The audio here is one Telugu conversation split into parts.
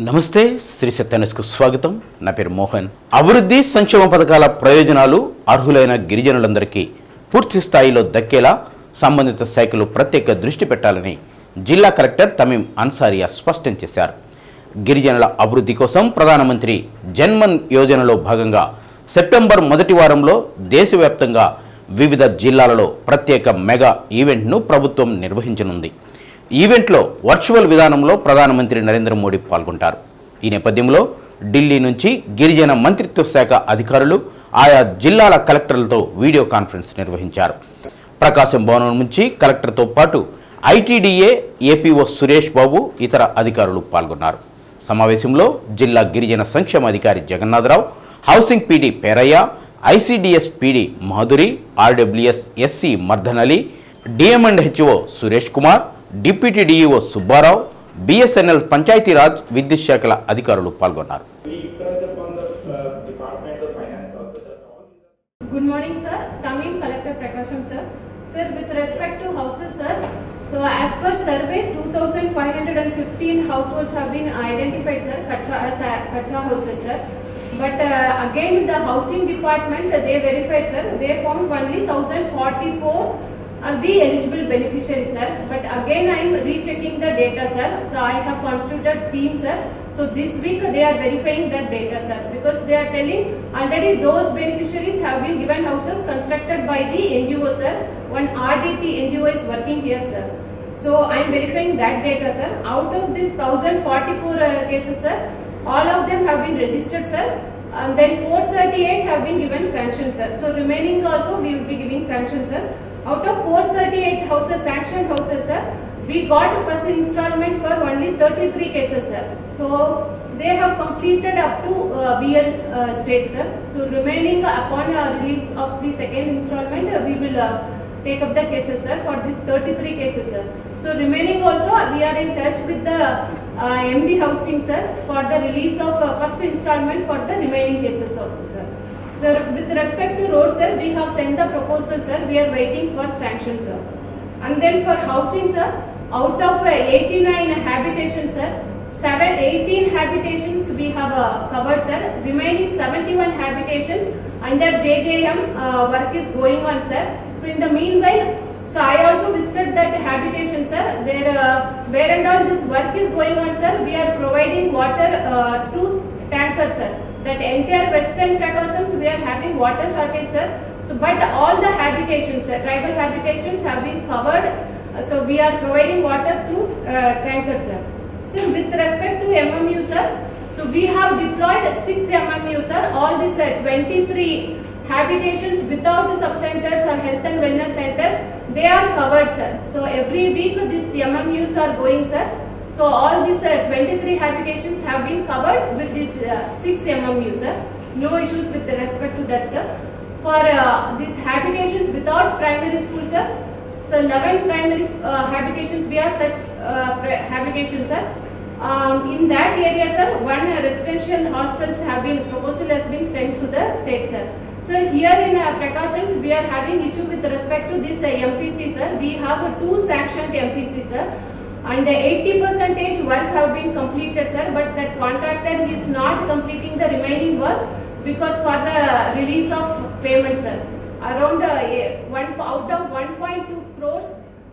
నమస్తే శ్రీ సత్యన్యూస్కు స్వాగతం. నా పేరు మోహన్. అభివృద్ధి సంక్షేమ పథకాల ప్రయోజనాలు అర్హులైన గిరిజనులందరికీ పూర్తి స్థాయిలో దక్కేలా సంబంధిత శాఖలు ప్రత్యేక దృష్టి పెట్టాలని జిల్లా కలెక్టర్ తమీం అన్సారియా స్పష్టం చేశారు. గిరిజనుల అభివృద్ధి కోసం ప్రధానమంత్రి జన్మన్ యోజనలో భాగంగా సెప్టెంబర్ మొదటి వారంలో దేశవ్యాప్తంగా వివిధ జిల్లాలలో ప్రత్యేక మెగా ఈవెంట్ను ప్రభుత్వం నిర్వహించనుంది. ఈవెంట్లో వర్చువల్ విధానంలో ప్రధానమంత్రి నరేంద్ర మోడీ పాల్గొంటారు. ఈ నేపథ్యంలో ఢిల్లీ నుంచి గిరిజన మంత్రిత్వ శాఖ అధికారులు ఆయా జిల్లాల కలెక్టర్లతో వీడియో కాన్ఫరెన్స్ నిర్వహించారు. ప్రకాశం భవనం నుంచి కలెక్టర్తో పాటు ఐటీడీఏ ఏపీఓ సురేష్ బాబు ఇతర అధికారులు పాల్గొన్నారు. సమావేశంలో జిల్లా గిరిజన సంక్షేమ అధికారి Jagannatha Rao, housing PD Perayya, ICDS PD Madhuri, RWS SC Mardan Ali, DMHO Suresh Kumar, deputy DEO Subbarao, BSNL Panchayati Raj విద్యుత్ శాఖల అధికారులు పాల్గొన్నారు. Good morning, sir. Tamim Collector Prakasham, sir. Sir, with respect to houses, sir, so as per survey, 2,515 households have been identified, sir, Kacha houses, sir. But again, the housing department, they verified, sir, they found only 1,044 are the eligible beneficiaries, sir. But again, I am rechecking the data, sir. So I have constituted team, sir. So this week they are verifying that data, sir, because they are telling already those beneficiaries have been given houses constructed by the NGO, sir. One RDT NGO is working here, sir. So I am verifying that data, sir. Out of this 1,044 cases, sir, all of them have been registered, sir. And then 438 have been given sanction, sir. So remaining also we will be giving sanction, sir. Out of 438 houses, sanctioned houses, sir, we got first installment for only 33 cases, sir. So they have completed up to BL stage, sir. So remaining upon release of the second installment, we will take up the cases, sir, for this 33 cases, sir. So remaining also, we are in touch with the MD Housing, sir, for the release of first installment for the remaining cases also, sir. Sir, with respect to road, sir, we have sent the proposal, sir. We are waiting for sanction, sir. And then for housing, sir, out of 89 habitations, sir, 18 habitations we have covered, sir. Remaining 71 habitations under JJM work is going on, sir. So in the meanwhile, so I also visited that habitation, sir. There, where and all this work is going on, sir, we are providing water to tankers, sir. That entire western Prakasams we are having water shortage, sir. So but all the habitations, sir, tribal habitations have been covered. So we are providing water through tankers, sir. So with respect to MMU, sir, so we have deployed 6 MMU, sir. All these 23 habitations without the sub-centers or health and wellness centers, they are covered, sir. So every week these MMUs are going, sir. So all these 23 habitations have been covered with this 6 MMU, sir. No issues with respect to that, sir. For these habitations without primary school, sir, so 11 primary habitations we have such habitations, sir. In that area, sir, one residential hostels have been, proposal has been sent to the state, sir. So here in precautions we are having issue with respect to this MPC, sir. We have 2 sanctioned MPC, sir. And 80% work have been completed, sir, but that contractor is not completing the remaining work because for the release of payment, sir. Around out of 1.2 crores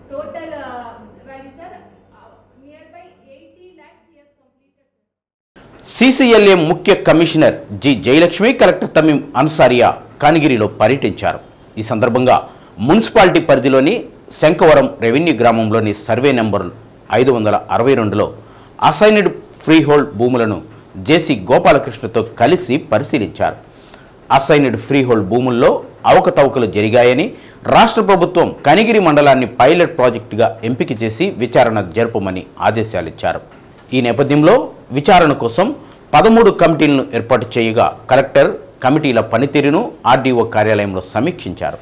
total value, sir, nearby 80 lakhs he has completed. CCLA ముఖ్య commissioner G Jayalakshmi collector Tameem Ansariya కానిగిరిలో పర్యటించారు. ఈ సందర్భంగా మున్సిపాలిటీ పరిధిలోని శంకవరం రెవెన్యూ గ్రామంలోని సర్వే నెంబర్ 562లో అసైన్డ్ ఫ్రీ హోల్డ్ భూములను జేసీ గోపాలకృష్ణతో కలిసి పరిశీలించారు. అసైన్డ్ ఫ్రీ హోల్డ్ భూముల్లో అవకతవకలు జరిగాయని రాష్ట్ర ప్రభుత్వం కనిగిరి మండలాన్ని పైలట్ ప్రాజెక్టుగా ఎంపిక చేసి విచారణ జరపమని ఆదేశాలిచ్చారు. ఈ నేపథ్యంలో విచారణ కోసం 13 కమిటీలను ఏర్పాటు చేయగా కలెక్టర్ కమిటీల పనితీరును ఆర్డీఓ కార్యాలయంలో సమీక్షించారు.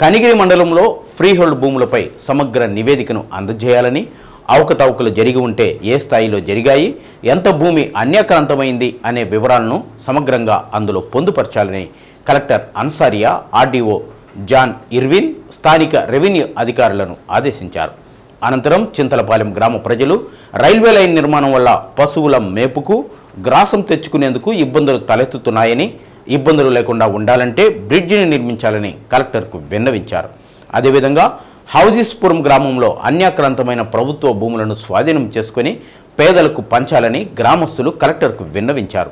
కనిగిరి మండలంలో ఫ్రీ హోల్డ్ భూములపై సమగ్ర నివేదికను అందజేయాలని, అవకతవకలు జరిగి ఉంటే ఏ స్థాయిలో జరిగాయి, ఎంత భూమి అన్యాక్రాంతమైంది అనే వివరాలను సమగ్రంగా అందులో పొందుపరచాలని collector Ansariya RDO John Irwin స్థానిక రెవెన్యూ అధికారులను ఆదేశించారు. అనంతరం చింతలపాలెం గ్రామ ప్రజలు రైల్వే లైన్ నిర్మాణం వల్ల పశువుల మేపుకు గ్రాసం తెచ్చుకునేందుకు ఇబ్బందులు తలెత్తుతున్నాయని, ఇబ్బందులు లేకుండా ఉండాలంటే బ్రిడ్జిని నిర్మించాలని కలెక్టర్కు విన్నవించారు. అదేవిధంగా హౌజీస్పురం గ్రామంలో అన్యాక్రాంతమైన ప్రభుత్వ భూములను స్వాధీనం చేసుకుని పేదలకు పంచాలని గ్రామస్తులు కలెక్టర్కు విన్నవించారు.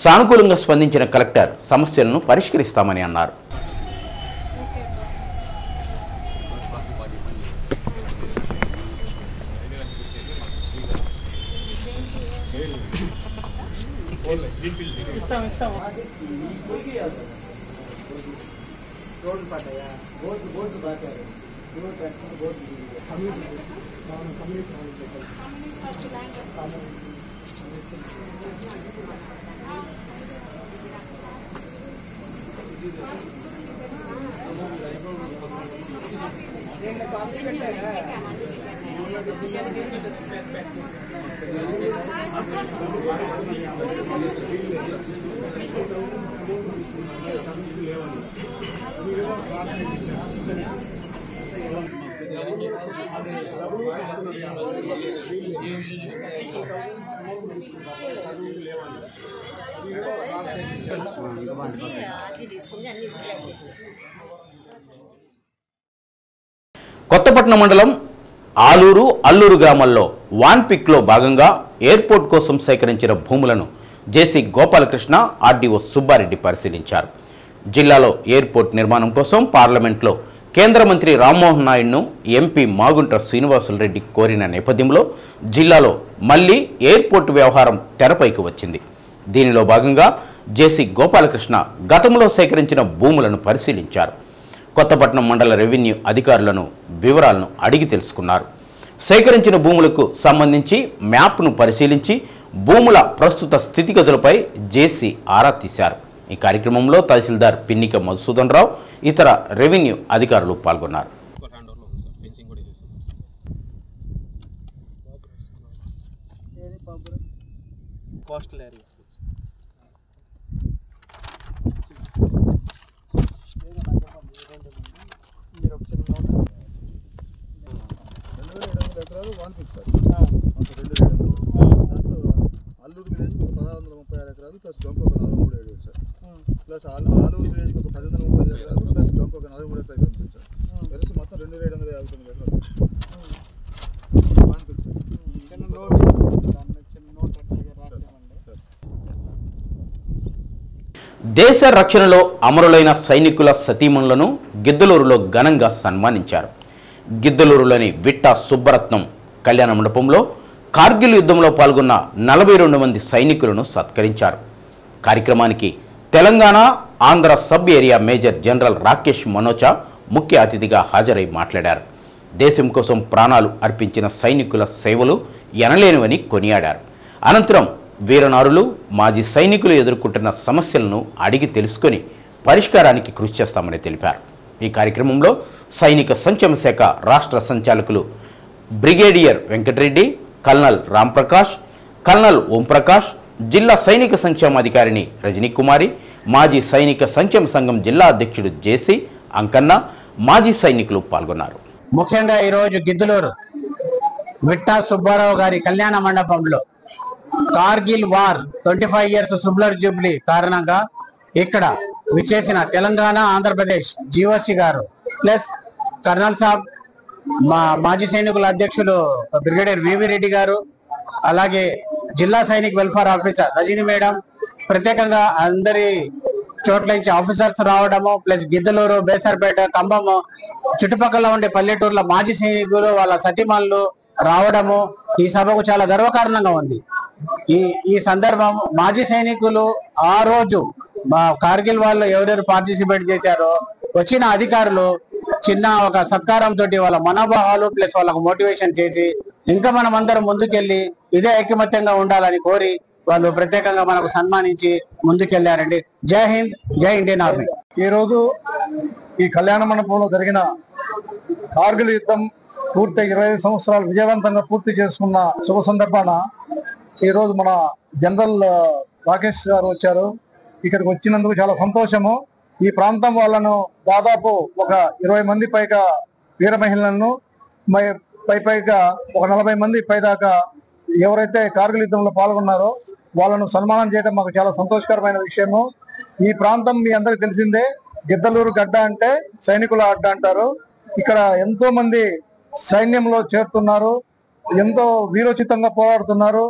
సానుకూలంగా స్పందించిన కలెక్టర్ సమస్యలను పరిష్కరిస్తామని అన్నారు. కొత్తపట్నం మండలం ఆలూరు, అల్లూరు గ్రామాల్లో వాన్పిక్లో భాగంగా ఎయిర్పోర్ట్ కోసం సేకరించిన భూములను జేసీ గోపాలకృష్ణ, ఆర్డీఓ సుబ్బారెడ్డి పరిశీలించారు. జిల్లాలో ఎయిర్పోర్ట్ నిర్మాణం కోసం పార్లమెంట్లో కేంద్ర మంత్రి రామ్మోహన్ నాయుడును ఎంపీ మాగుంట శ్రీనివాసులరెడ్డి కోరిన నేపథ్యంలో జిల్లాలో మళ్లీ ఎయిర్పోర్ట్ వ్యవహారం తెరపైకి వచ్చింది. దీనిలో భాగంగా జేసీ గోపాలకృష్ణ గతంలో సేకరించిన భూములను పరిశీలించారు. కొత్తపట్నం మండల రెవెన్యూ అధికారులను వివరాలను అడిగి తెలుసుకున్నారు. సేకరించిన భూములకు సంబంధించి మ్యాప్ను పరిశీలించి భూముల ప్రస్తుత స్థితిగతులపై జేసీ ఆరా తీశారు. ఈ కార్యక్రమంలో తహసీల్దార్ పిన్నిక మధుసూదన్ రావు, ఇతర రెవెన్యూ అధికారులు పాల్గొన్నారు. అల్లూరు విలేజ్ ఒక 1636 ఎకరాలు ప్లస్ డొంక ఒక 43 సార్, ప్లస్ ఆలూరు విలేజ్ ఒక 1535 ఎకరాలు ప్లస్ డొంక ఒక 43 ఎకరాలు సార్. కలిసి మొత్తం 2759 ఎకరాలు దేశ రక్షణలో అమరులైన సైనికుల సతీమణులను గిద్దలూరులో ఘనంగా సన్మానించారు. గిద్దలూరులోని విట్టా సుబ్బరత్నం కళ్యాణ మండపంలో కార్గిల్ యుద్ధంలో పాల్గొన్న 42 మంది సైనికులను సత్కరించారు. కార్యక్రమానికి Telangana, Andhra sub area major general Rakesh Manocha ముఖ్య అతిథిగా హాజరై మాట్లాడారు. దేశం కోసం ప్రాణాలు అర్పించిన సైనికుల సేవలు ఎనలేనివని కొనియాడారు. అనంతరం వీరనారులు, మాజీ సైనికులు ఎదుర్కొంటున్న సమస్యలను అడిగి తెలుసుకొని పరిష్కారానికి కృషి చేస్తామని తెలిపారు. ఈ కార్యక్రమంలో సైనిక సంక్షేమ శాఖ రాష్ట్ర సంచాలకులు brigadier Venkatareddy, colonel Ramprakash, colonel Omprakash, జిల్లా సైనిక సంక్షేమాధికారిని రజనీకుమారి, మాజీ సైనిక సంక్షేమ సంఘం జిల్లా అధ్యక్షుడు జేసీ అంకన్న, మాజీ సైనికులు పాల్గొన్నారు. ముఖ్యంగా ఈరోజు గిద్దలూరు విట్టా సుబ్బారావు గారి కళ్యాణ మండపంలో Kargil war 25 years silver jubilee కారణంగా ఇక్కడ విచ్చేసిన తెలంగాణ, ఆంధ్రప్రదేశ్ జీఓసీ గారు ప్లస్ కర్నల్ సాబ్, మాజీ సైనికుల అధ్యక్షులు బ్రిగేడియర్ వివి రెడ్డి గారు, అలాగే జిల్లా Sainik welfare officer Rajani madam, ప్రత్యేకంగా అందరి చోట్ల నుంచి ఆఫీసర్స్ రావడము, ప్లస్ గిద్దలూరు, బేసర్పేట, ఖమ్మము చుట్టుపక్కల ఉండే పల్లెటూర్ల మాజీ సైనికులు వాళ్ళ సతీమణులు రావడము ఈ సభకు చాలా గర్వకారణంగా ఉంది. ఈ సందర్భం మాజీ సైనికులు ఆ రోజు కార్గిల్ వాళ్ళు ఎవరెవరు పార్టిసిపేట్ చేశారో వచ్చిన అధికారులు చిన్న ఒక సత్కారం తోటి వాళ్ళ మనోభావాలు ప్లస్ వాళ్ళకు మోటివేషన్ చేసి ఇంకా మనం అందరం ముందుకెళ్ళి ఇదే ఐకమత్యంగా ఉండాలని కోరి వాళ్ళు ప్రత్యేకంగా మనకు సన్మానించి ముందుకెళ్లారండి. జై హింద్, జై ఇండియన్ ఆర్మీ. ఈ రోజు ఈ కళ్యాణ మండపంలో జరిగిన కార్గిల్ యుద్ధం పూర్తి 25 సంవత్సరాలు విజయవంతంగా పూర్తి చేసుకున్న శుభ సందర్భాన ఈరోజు మన జనరల్ రాకేష్ గారు వచ్చారు. ఇక్కడికి వచ్చినందుకు చాలా సంతోషము. ఈ ప్రాంతం వాళ్ళను దాదాపు ఒక 20 మంది పైగా వీర మహిళలను పైగా ఒక 40 మంది పైదాకా ఎవరైతే కార్గిల్ యుద్ధంలో పాల్గొన్నారో వాళ్ళను సన్మానం చేయడం మాకు చాలా సంతోషకరమైన విషయము. ఈ ప్రాంతం మీ అందరికి తెలిసిందే, గిద్దలూరు గడ్డ అంటే సైనికుల అడ్డ అంటారు. ఇక్కడ ఎంతో మంది సైన్యంలో చేరుతున్నారు, ఎంతో వీరోచితంగా పోరాడుతున్నారు,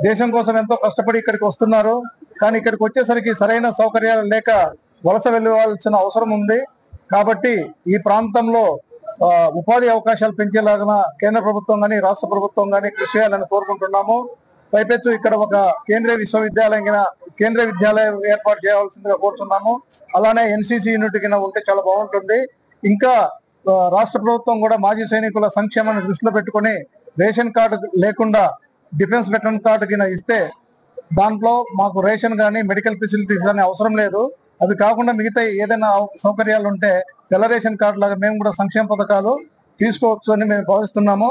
దేశం కోసం ఎంతో కష్టపడి ఇక్కడికి వస్తున్నారు. కానీ ఇక్కడికి వచ్చేసరికి సరైన సౌకర్యాలు లేక వలస వెళ్ళవలసిన అవసరం ఉంది. కాబట్టి ఈ ప్రాంతంలో ఉపాధి అవకాశాలు పెంచేలాగా కేంద్ర ప్రభుత్వం కానీ రాష్ట్ర ప్రభుత్వం కానీ కృషి చేయాలని కోరుకుంటున్నాము. పైపెచ్చు ఇక్కడ ఒక కేంద్రీయ విద్యాలయం ఏర్పాటు చేయవలసిందిగా కోరుతున్నాము. అలానే ఎన్సీసీ యూనిట్ కింద ఉంటే చాలా బాగుంటుంది. ఇంకా రాష్ట్ర ప్రభుత్వం కూడా మాజీ సైనికుల సంక్షేమాన్ని దృష్టిలో పెట్టుకుని రేషన్ కార్డు లేకుండా డిఫెన్స్ వెటరన్ కార్డు కింద ఇస్తే దాంట్లో మాకు రేషన్ కానీ మెడికల్ ఫెసిలిటీస్ కానీ అవసరం లేదు. అవి కాకుండా మిగతా ఏదైనా సౌకర్యాలు ఉంటే తెల్ల రేషన్ కార్డు లాగా మేము కూడా సంక్షేమ పథకాలు తీసుకోవచ్చు అని మేము భావిస్తున్నాము.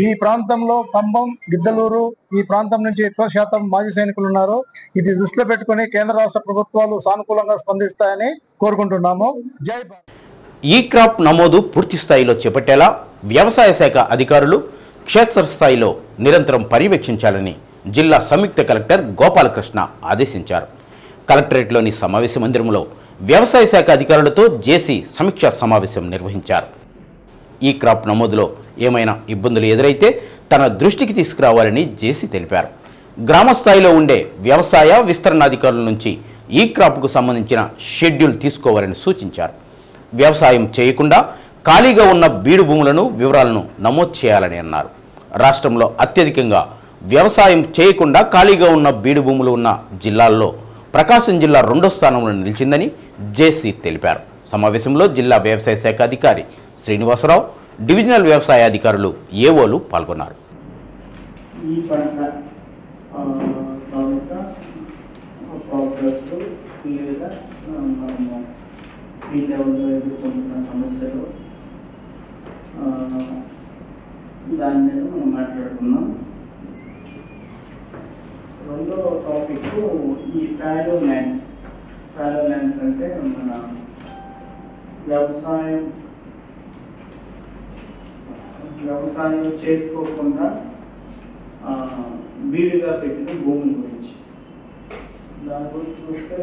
ఈ ప్రాంతంలో ఖమ్మం, గిద్దలూరు ఈ ప్రాంతం నుంచి ఎక్కువ శాతం మాజీ సైనికులు ఉన్నారు. ఇది దృష్టిలో పెట్టుకుని కేంద్ర రాష్ట్ర ప్రభుత్వాలు సానుకూలంగా స్పందిస్తాయని కోరుకుంటున్నాము. జై భారత్. ఈ క్రాప్ నమోదు పూర్తి స్థాయిలో చేపట్టేలా వ్యవసాయ శాఖ అధికారులు క్షేత్రస్థాయిలో నిరంతరం పర్యవేక్షించాలని జిల్లా సంయుక్త కలెక్టర్ గోపాలకృష్ణ ఆదేశించారు. కలెక్టరేట్లోని సమావేశ మందిరంలో వ్యవసాయ శాఖ అధికారులతో జేసీ సమీక్షా సమావేశం నిర్వహించారు. ఈ క్రాప్ నమోదులో ఏమైనా ఇబ్బందులు ఎదురైతే తన దృష్టికి తీసుకురావాలని జేసీ తెలిపారు. గ్రామ స్థాయిలో ఉండే వ్యవసాయ విస్తరణాధికారుల నుంచి ఈ క్రాప్కు సంబంధించిన షెడ్యూల్ తీసుకోవాలని సూచించారు. వ్యవసాయం చేయకుండా ఖాళీగా ఉన్న బీడు భూములను వివరాలను నమోదు చేయాలని అన్నారు. రాష్ట్రంలో అత్యధికంగా వ్యవసాయం చేయకుండా ఖాళీగా ఉన్న బీడు భూములు ఉన్న జిల్లాల్లో ప్రకాశం జిల్లా 2వ స్థానంలో నిలిచిందని జేసీ తెలిపారు. సమావేశంలో జిల్లా వ్యవసాయ శాఖ అధికారి శ్రీనివాసరావు, డివిజనల్ వ్యవసాయ అధికారులు, ఏఓలు పాల్గొన్నారు. ఈ పంట ప్రోగ్రెస్ క్లియర్గా మనము ఈ లెవెల్లో ఎదుర్కొంటున్న సమస్యలు దాని మీద మనం మాట్లాడుకున్నాం. రెండో టాపిక్ ఈ ఫాలో ల్యాండ్స్ అంటే మన వ్యవసాయం చేసుకోకుండా బీడుగా పెట్టిన భూముల గురించి దాని గురించి చూస్తే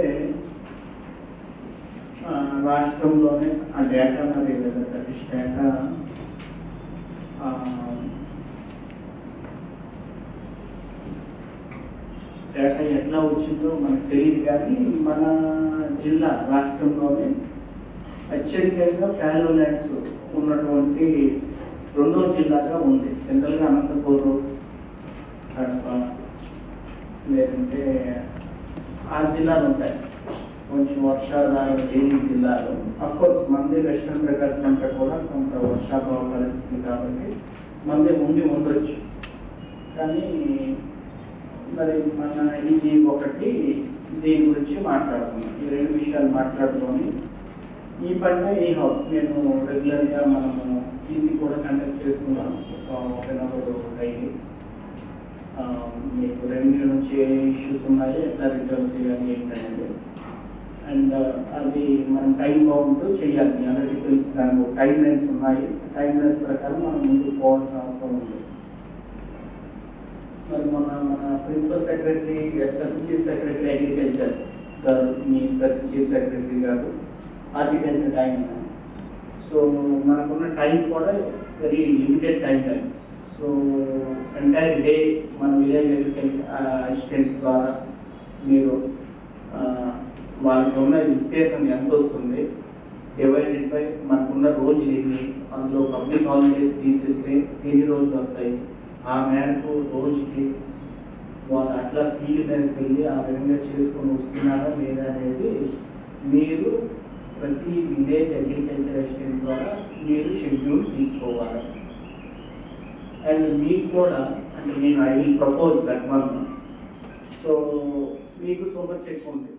రాష్ట్రంలోనే ఆ డేటా మరి డేటా డేటా ఎట్లా వచ్చిందో మనకు తెలియదు. కానీ మన జిల్లా రాష్ట్రంలోనే అత్యధికంగా ఫాలో ల్యాండ్స్ ఉన్నటువంటి 2వ జిల్లాగా ఉంది. జనరల్గా అనంతపూర్, కడప లేదంటే ఆ జిల్లాలు ఉంటాయి. కొంచెం వర్షాధారం లేని జిల్లాలు. అఫ్కోర్స్ మంది వెస్ట్రన్ ప్రకాశం అంతా కూడా కొంత వర్షాభావ పరిస్థితి కాబట్టి మంది ఉండొచ్చు. కానీ మరి మన ఇది ఒకటి దీని గురించి మాట్లాడుకున్నాం. ఈ 2 విషయాలు మాట్లాడుకొని ఈ పంట ఈ హౌస్ నేను రెగ్యులర్గా మనము ఈసీ కూడా కండక్ట్ చేసుకున్నాను. డైలీ మీకు రెవెన్యూ నుంచి ఏ ఇష్యూస్ ఉన్నాయో ఎట్లా రిజర్వ్ చేయాలి ఏంటనేది. అండ్ అది మనం టైం బౌండ్ చేయాలి. అందరికీ తెలుసు దానికి టైం లైన్స్ ఉన్నాయి. టైం లైన్స్ ప్రకారం మనం ముందుకు పోవాల్సిన అవసరం ఉంది. మరి మన principal secretary, special chief secretary agriculture గారు, మీ స్పెషల్ చీఫ్ సెక్రటరీ గారు హార్టికల్చర్ టైం. సో మనకున్న టైం కూడా very limited time line. So entire day మన విలేజ్ అసిస్టెంట్స్ ద్వారా మీరు వాళ్ళకి ఉన్న విస్తీర్ణం ఎంత వస్తుంది డివైడెడ్ బై మనకున్న రోజులు ఎన్ని, అందులో పబ్లిక్ హాలిడేస్ తీసేస్తే ఎన్ని రోజులు వస్తాయి, ఆ మేరకు రోజుకి వాళ్ళు అట్లా ఫీల్డ్ మీదకి వెళ్ళి ఆ విధంగా చేసుకొని వస్తున్నారా లేదా అనేది మీరు ప్రతి విలేజ్ అగ్రికల్చర్ అసిస్టెంట్ ద్వారా మీరు షెడ్యూల్ తీసుకోవాలి. అండ్ మీకు కూడా అంటే నేను I will propose that one. So మీకు సూపర్ చెక్ ఉంది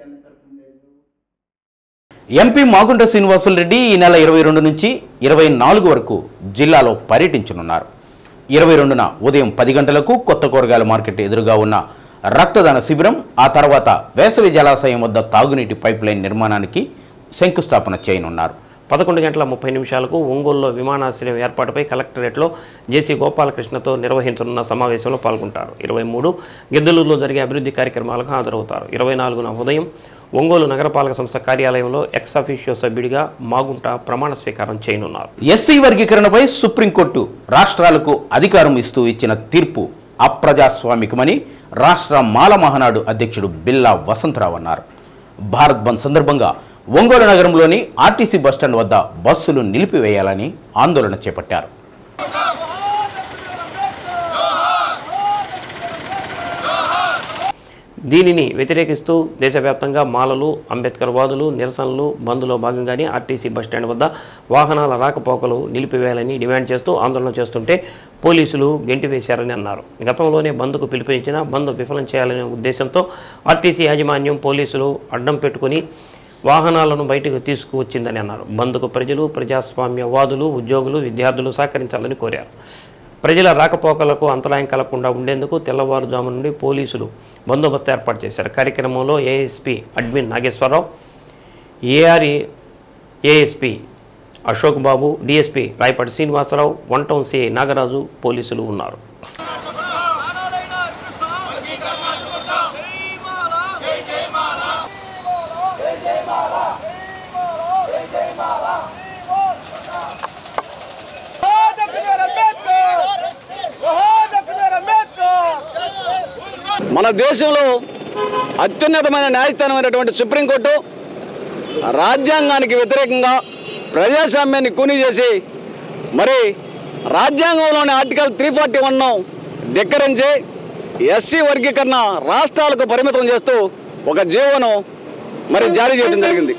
ఎంత పర్సెంటేజ్. ఎంపీ మాగుంట శ్రీనివాసులరెడ్డి ఈ నెల 22 నుంచి 24 వరకు జిల్లాలో పర్యటించనున్నారు. 22న ఉదయం 10 గంటలకు కొత్త కూరగాయల మార్కెట్ ఎదురుగా ఉన్న రక్తదాన శిబిరం, ఆ తర్వాత వేసవి జలాశయం వద్ద తాగునీటి పైప్ లైన్ నిర్మాణానికి శంకుస్థాపన చేయనున్నారు. 11:30 ఒంగోలులో విమానాశ్రయం ఏర్పాటుపై కలెక్టరేట్లో జేసీ గోపాలకృష్ణతో నిర్వహించనున్న సమావేశంలో పాల్గొంటారు. 23 గిద్దలూరులో జరిగే అభివృద్ధి కార్యక్రమాలకు హాజరవుతారు. 24న ఉదయం ఒంగోలు నగరపాలక సంస్థ కార్యాలయంలో ఎక్స్ అఫీషియో సభ్యుడిగా మాగుంట ప్రమాణ స్వీకారం చేయనున్నారు. ఎస్సీ వర్గీకరణపై సుప్రీంకోర్టు రాష్ట్రాలకు అధికారం ఇస్తూ ఇచ్చిన తీర్పు అప్రజాస్వామికమని రాష్ట్ర మాల మహానాడు అధ్యక్షుడు బిల్లా వసంతరావు అన్నారు. భారత్ బంద్ సందర్భంగా ఒంగోలు నగరంలోని ఆర్టీసీ బస్టాండ్ వద్ద బస్సులు నిలిపివేయాలని ఆందోళన చేపట్టారు. దీనిని వ్యతిరేకిస్తూ దేశవ్యాప్తంగా మాలలు, అంబేద్కర్ వాదులు నిరసనలు బంద్లో భాగంగానే ఆర్టీసీ బస్టాండ్ వద్ద వాహనాల రాకపోకలు నిలిపివేయాలని డిమాండ్ చేస్తూ ఆందోళన చేస్తుంటే పోలీసులు గెంటివేశారని అన్నారు. గతంలోనే బంద్కు పిలుపునిచ్చిన బంద్ విఫలం చేయాలనే ఉద్దేశంతో ఆర్టీసీ యాజమాన్యం పోలీసులు అడ్డం పెట్టుకుని వాహనాలను బయటకు తీసుకువచ్చిందని అన్నారు. బంద్కు ప్రజలు, ప్రజాస్వామ్యవాదులు, ఉద్యోగులు, విద్యార్థులు సహకరించాలని కోరారు. ప్రజల రాకపోకలకు అంతరాయం కలగకుండా ఉండేందుకు తెల్లవారుజాము నుండి పోలీసులు బందోబస్తు ఏర్పాటు చేశారు. కార్యక్రమంలో ASP admin Nageswara Rao, ASP Ashok Babu, DSP Rayapati Srinivasa Rao, 1 town CI Nagaraju పోలీసులు ఉన్నారు. మన దేశంలో అత్యున్నతమైన న్యాయస్థానమైనటువంటి సుప్రీంకోర్టు రాజ్యాంగానికి వ్యతిరేకంగా ప్రజాస్వామ్యాన్ని కూని చేసి మరి రాజ్యాంగంలోని ఆర్టికల్ 341ను ధిక్కరించి ఎస్సీ వర్గీకరణ రాష్ట్రాలకు పరిమితం చేస్తూ ఒక జీవోను మరి జారీ చేయడం జరిగింది.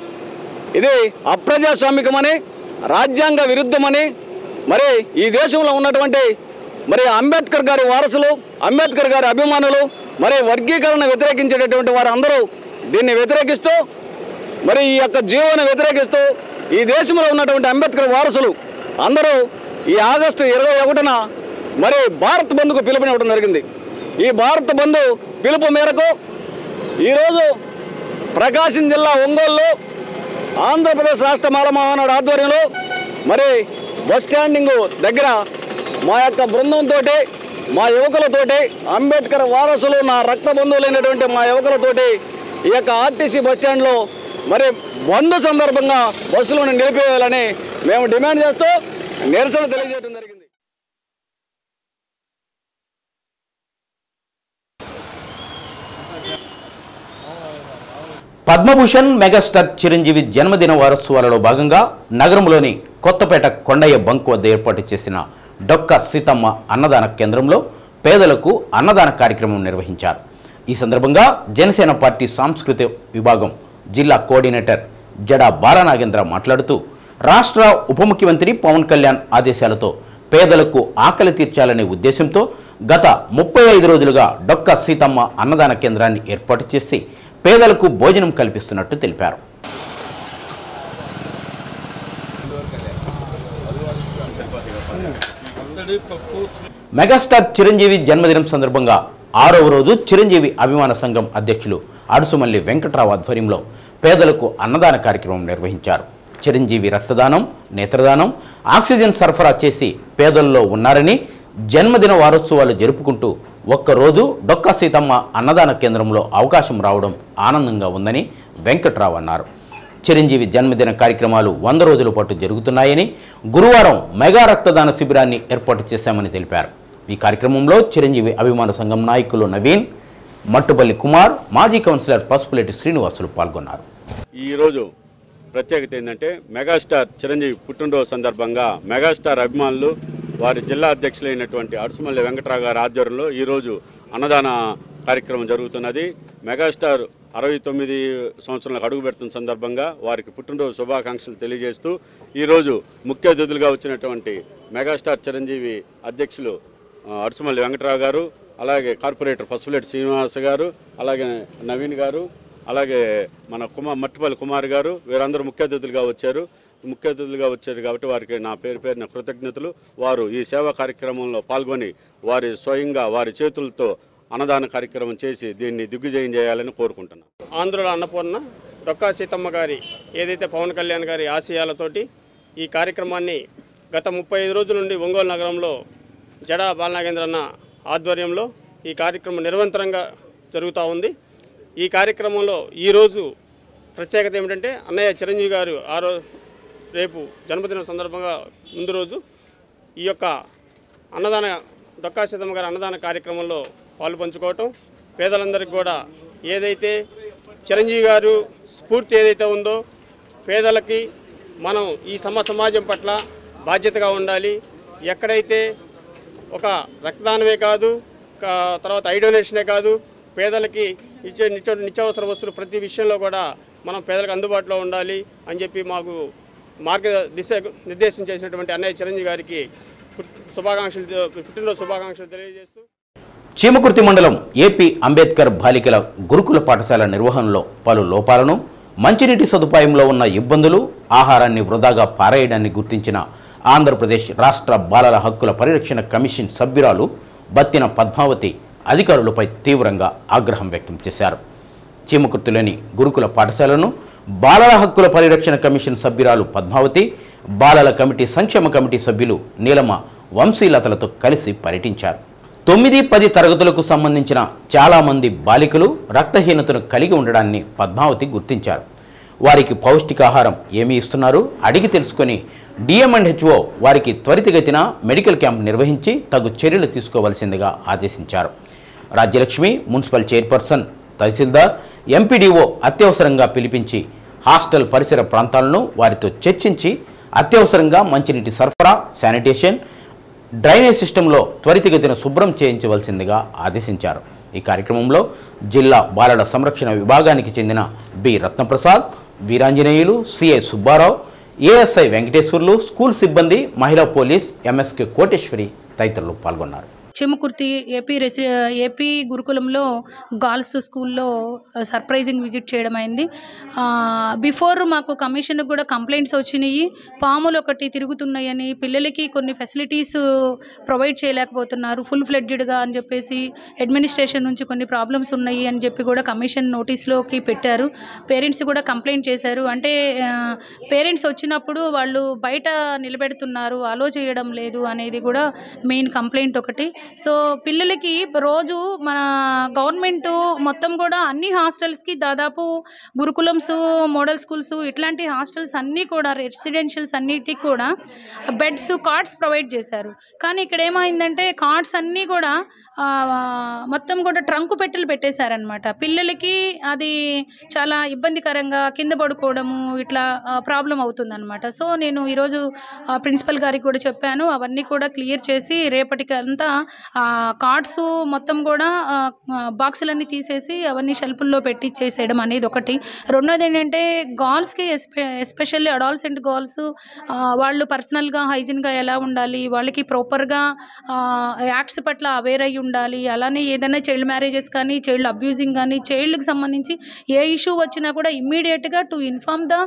ఇది అప్రజాస్వామికమని, రాజ్యాంగ విరుద్ధమని మరి ఈ దేశంలో ఉన్నటువంటి మరి అంబేద్కర్ గారి వారసులు, అంబేద్కర్ గారి అభిమానులు, మరి వర్గీకరణ వ్యతిరేకించేటటువంటి వారందరూ దీన్ని వ్యతిరేకిస్తూ మరి ఈ యొక్క జీవోను వ్యతిరేకిస్తూ ఈ దేశంలో ఉన్నటువంటి అంబేద్కర్ వారసులు అందరూ ఈ ఆగస్టు 21న మరి భారత్ బంద్కు పిలుపునివ్వడం జరిగింది. ఈ భారత్ బంద్ పిలుపు మేరకు ఈరోజు ప్రకాశం జిల్లా ఒంగోలులో ఆంధ్రప్రదేశ్ రాష్ట్ర మాల మహానాడు ఆధ్వర్యంలో మరి బస్ స్టాండింగ్ దగ్గర మా యొక్క బృందంతో, మా యువకులతోటి, అంబేద్కర్ వారసులు నా రక్త బంధువులైనటువంటి మా యువకులతోటి ఈ యొక్క ఆర్టీసీ బస్టాండ్లో మరి బంద్ సందర్భంగా బస్సులను నిలిపివేయాలని మేము డిమాండ్ చేస్తూ నిరసన తెలియజేయడం జరిగింది. పద్మభూషణ్ మెగాస్టార్ చిరంజీవి జన్మదిన వారోత్సవాలలో భాగంగా నగరంలోని కొత్తపేట కొండయ్య బంక్ వద్ద ఏర్పాటు చేసిన డొక్క సీతమ్మ అన్నదాన కేంద్రంలో పేదలకు అన్నదాన కార్యక్రమం నిర్వహించారు. ఈ సందర్భంగా జనసేన పార్టీ సాంస్కృతిక విభాగం జిల్లా కోఆర్డినేటర్ జడా బాలనాగేంద్ర మాట్లాడుతూ రాష్ట్ర ఉప ముఖ్యమంత్రి పవన్ కళ్యాణ్ ఆదేశాలతో పేదలకు ఆకలి తీర్చాలనే ఉద్దేశంతో గత 35 రోజులుగా డొక్క సీతమ్మ అన్నదాన కేంద్రాన్ని ఏర్పాటు చేసి పేదలకు భోజనం కల్పిస్తున్నట్టు తెలిపారు. మెగాస్టార్ చిరంజీవి జన్మదినం సందర్భంగా 6వ రోజు చిరంజీవి అభిమాన సంఘం అధ్యక్షులు అడుసుమల్లి వెంకట్రావు ఆధ్వర్యంలో పేదలకు అన్నదాన కార్యక్రమం నిర్వహించారు. చిరంజీవి రక్తదానం, నేత్రదానం, ఆక్సిజన్ సరఫరా చేసి పేదల్లో ఉన్నారని జన్మదిన వారోత్సవాలు జరుపుకుంటూ ఒక్కరోజు డొక్క సీతమ్మ అన్నదాన కేంద్రంలో అవకాశం రావడం ఆనందంగా ఉందని వెంకట్రావు అన్నారు. చిరంజీవి జన్మదిన కార్యక్రమాలు 100 రోజుల పాటు జరుగుతున్నాయని గురువారం మెగా రక్తదాన శిబిరాన్ని ఏర్పాటు చేశామని తెలిపారు. ఈ కార్యక్రమంలో చిరంజీవి అభిమాన సంఘం నాయకులు నవీన్, మట్టుపల్లి కుమార్, మాజీ కౌన్సిలర్ పసుపులేటి శ్రీనివాసులు పాల్గొన్నారు. ఈరోజు ప్రత్యేకత ఏంటంటే మెగాస్టార్ చిరంజీవి పుట్టినరోజు సందర్భంగా మెగాస్టార్ అభిమానులు వారి జిల్లా అధ్యక్షులైనటువంటి అడుసుమల్లి వెంకట్రావు గారి ఆధ్వర్యంలో ఈరోజు అన్నదాన కార్యక్రమం జరుగుతున్నది. మెగాస్టార్ 69 సంవత్సరాలకు అడుగు పెడుతున్న సందర్భంగా వారికి పుట్టినరోజు శుభాకాంక్షలు తెలియజేస్తూ ఈరోజు ముఖ్య అతిథులుగా వచ్చినటువంటి మెగాస్టార్ చిరంజీవి అధ్యక్షులు అడుసుమల్లి వెంకట్రావు గారు, అలాగే కార్పొరేటర్ పసుపులేటి శ్రీనివాస గారు, అలాగే నవీన్ గారు, అలాగే మన మట్టుపల్లి కుమార్ గారు, వీరందరూ ముఖ్య అతిథులుగా వచ్చారు కాబట్టి వారికి నా పేరున కృతజ్ఞతలు. వారు ఈ సేవా కార్యక్రమంలో పాల్గొని వారి స్వయంగా వారి చేతులతో అన్నదాన కార్యక్రమం చేసి దీన్ని దిగ్విజయం చేయాలని కోరుకుంటున్నాను. ఆంధ్రలో అన్నపూర్ణ డొక్కా సీతమ్మ గారి ఏదైతే పవన్ కళ్యాణ్ గారి ఆశయాలతోటి ఈ కార్యక్రమాన్ని గత 35 రోజుల నుండి ఒంగోలు నగరంలో జడా బాలనాగేంద్రన్న ఆధ్వర్యంలో ఈ కార్యక్రమం నిరంతరంగా జరుగుతూ ఉంది. ఈ కార్యక్రమంలో ఈరోజు ప్రత్యేకత ఏమిటంటే అన్నయ్య చిరంజీవి గారు రేపు జన్మదినం సందర్భంగా ముందు రోజు ఈ యొక్క అన్నదాన డొక్కా సీతమ్మ గారి అన్నదాన కార్యక్రమంలో పాలు పంచుకోవటం, పేదలందరికీ కూడా ఏదైతే చిరంజీవి గారు స్ఫూర్తి ఏదైతే ఉందో పేదలకి మనం ఈ సమాజం పట్ల బాధ్యతగా ఉండాలి. ఎక్కడైతే ఒక రక్తదానమే కాదు, తర్వాత ఐ డొనేషనే కాదు, పేదలకి ఇచ్చే నిత్యావసర వస్తువులు ప్రతి విషయంలో కూడా మనం పేదలకు అందుబాటులో ఉండాలి అని చెప్పి మాకు నిర్దేశం చేసినటువంటి అన్నయ్య చిరంజీవి గారికి పుట్టినరోజు శుభాకాంక్షలు తెలియజేస్తూ చీమకుర్తి మండలం ఏపీ అంబేద్కర్ బాలికల గురుకుల పాఠశాల నిర్వహణలో పలు లోపాలను, మంచినీటి సదుపాయంలో ఉన్న ఇబ్బందులు, ఆహారాన్ని వృధాగా పారేయడాన్ని గుర్తించిన ఆంధ్రప్రదేశ్ రాష్ట్ర బాలల హక్కుల పరిరక్షణ కమిషన్ సభ్యురాలు బత్తిన పద్మావతి అధికారులపై తీవ్రంగా ఆగ్రహం వ్యక్తం చేశారు. చీమకుర్తిలోని గురుకుల పాఠశాలను బాలల హక్కుల పరిరక్షణ కమిషన్ సభ్యురాలు పద్మావతి, బాలల కమిటీ సంక్షేమ కమిటీ సభ్యులు నీలమ వంశీలతలతో కలిసి పర్యటించారు. 9-10 తరగతులకు సంబంధించిన చాలామంది బాలికలు రక్తహీనతను కలిగి ఉండడాన్ని పద్మావతి గుర్తించారు. వారికి పౌష్టికాహారం ఏమి ఇస్తున్నారో అడిగి తెలుసుకొని డిఎంఎండ్హెచ్ఓ వారికి త్వరితగతిన మెడికల్ క్యాంప్ నిర్వహించి తగు చర్యలు తీసుకోవాల్సిందిగా ఆదేశించారు. రాజ్యలక్ష్మి మున్సిపల్ చైర్పర్సన్, తహసీల్దార్, ఎంపీడీఓ అత్యవసరంగా పిలిపించి హాస్టల్ పరిసర ప్రాంతాలను వారితో చర్చించి అత్యవసరంగా మంచినీటి సరఫరా, శానిటేషన్, డ్రైనేజ్ సిస్టంలో త్వరితగతిన శుభ్రం చేయించవలసిందిగా ఆదేశించారు. ఈ కార్యక్రమంలో జిల్లా బాలల సంరక్షణ విభాగానికి చెందిన B Ratnaprasad, Veeranjaneyulu, CI Subbarao, ASI Venkateswarlu, school సిబ్బంది, మహిళా పోలీస్ ఎంఎస్కే కోటేశ్వరి తదితరులు పాల్గొన్నారు. చీమకుర్తి ఏపీ గురుకులంలో గర్ల్స్ స్కూల్లో సర్ప్రైజింగ్ విజిట్ చేయడం అయింది. బిఫోర్ మాకు కమిషన్ కూడా కంప్లైంట్స్ వచ్చినాయి, పాములు ఒకటి తిరుగుతున్నాయని, పిల్లలకి కొన్ని ఫెసిలిటీస్ ప్రొవైడ్ చేయలేకపోతున్నారు ఫుల్ ఫ్లెడ్జ్డ్గా అని చెప్పేసి, అడ్మినిస్ట్రేషన్ నుంచి కొన్ని ప్రాబ్లమ్స్ ఉన్నాయి అని చెప్పి కూడా కమిషన్ నోటీస్లోకి పెట్టారు. పేరెంట్స్ కూడా కంప్లైంట్ చేశారు. అంటే పేరెంట్స్ వచ్చినప్పుడు వాళ్ళు బయట నిలబెడుతున్నారు, అలో చేయడం లేదు అనేది కూడా మెయిన్ కంప్లైంట్ ఒకటి. సో పిల్లలకి రోజు మన గవర్నమెంట్ మొత్తం కూడా అన్ని హాస్టల్స్కి దాదాపు గురుకులమ్స్, మోడల్ స్కూల్స్ ఇట్లాంటి హాస్టల్స్ అన్నీ కూడా రెసిడెన్షియల్స్ అన్నిటికి కూడా బెడ్స్, కార్డ్స్ ప్రొవైడ్ చేశారు. కానీ ఇక్కడ ఏమైందంటే కార్డ్స్ అన్నీ కూడా మొత్తం కూడా ట్రంకు పెట్టెలు పెట్టేశారనమాట. పిల్లలకి అది చాలా ఇబ్బందికరంగా కింద పడుకోవడము ఇట్లా ప్రాబ్లం అవుతుందన్నమాట. సో నేను ఈరోజు ప్రిన్సిపల్ గారికి కూడా చెప్పాను, అవన్నీ కూడా క్లియర్ చేసి రేపటికి అంతా కార్డ్స్ మొత్తం కూడా బాక్సులన్నీ తీసేసి అవన్నీ షెల్ఫుల్లో పెట్టి ఇచ్చేసేయడం అనేది ఒకటి. రెండోది ఏంటంటే గర్ల్స్కి ఎస్పెషల్లీ అడాల్సెంట్ గర్ల్స్ వాళ్ళు పర్సనల్గా హైజీన్గా ఎలా ఉండాలి, వాళ్ళకి ప్రాపర్గా యాక్ట్స్ పట్ల అవేర్ అయ్యి ఉండాలి. అలానే ఏదైనా చైల్డ్ మ్యారేజెస్ కానీ, చైల్డ్ అబ్యూజింగ్ కానీ, చైల్డ్కి సంబంధించి ఏ ఇష్యూ వచ్చినా కూడా ఇమ్మీడియట్గా to inform the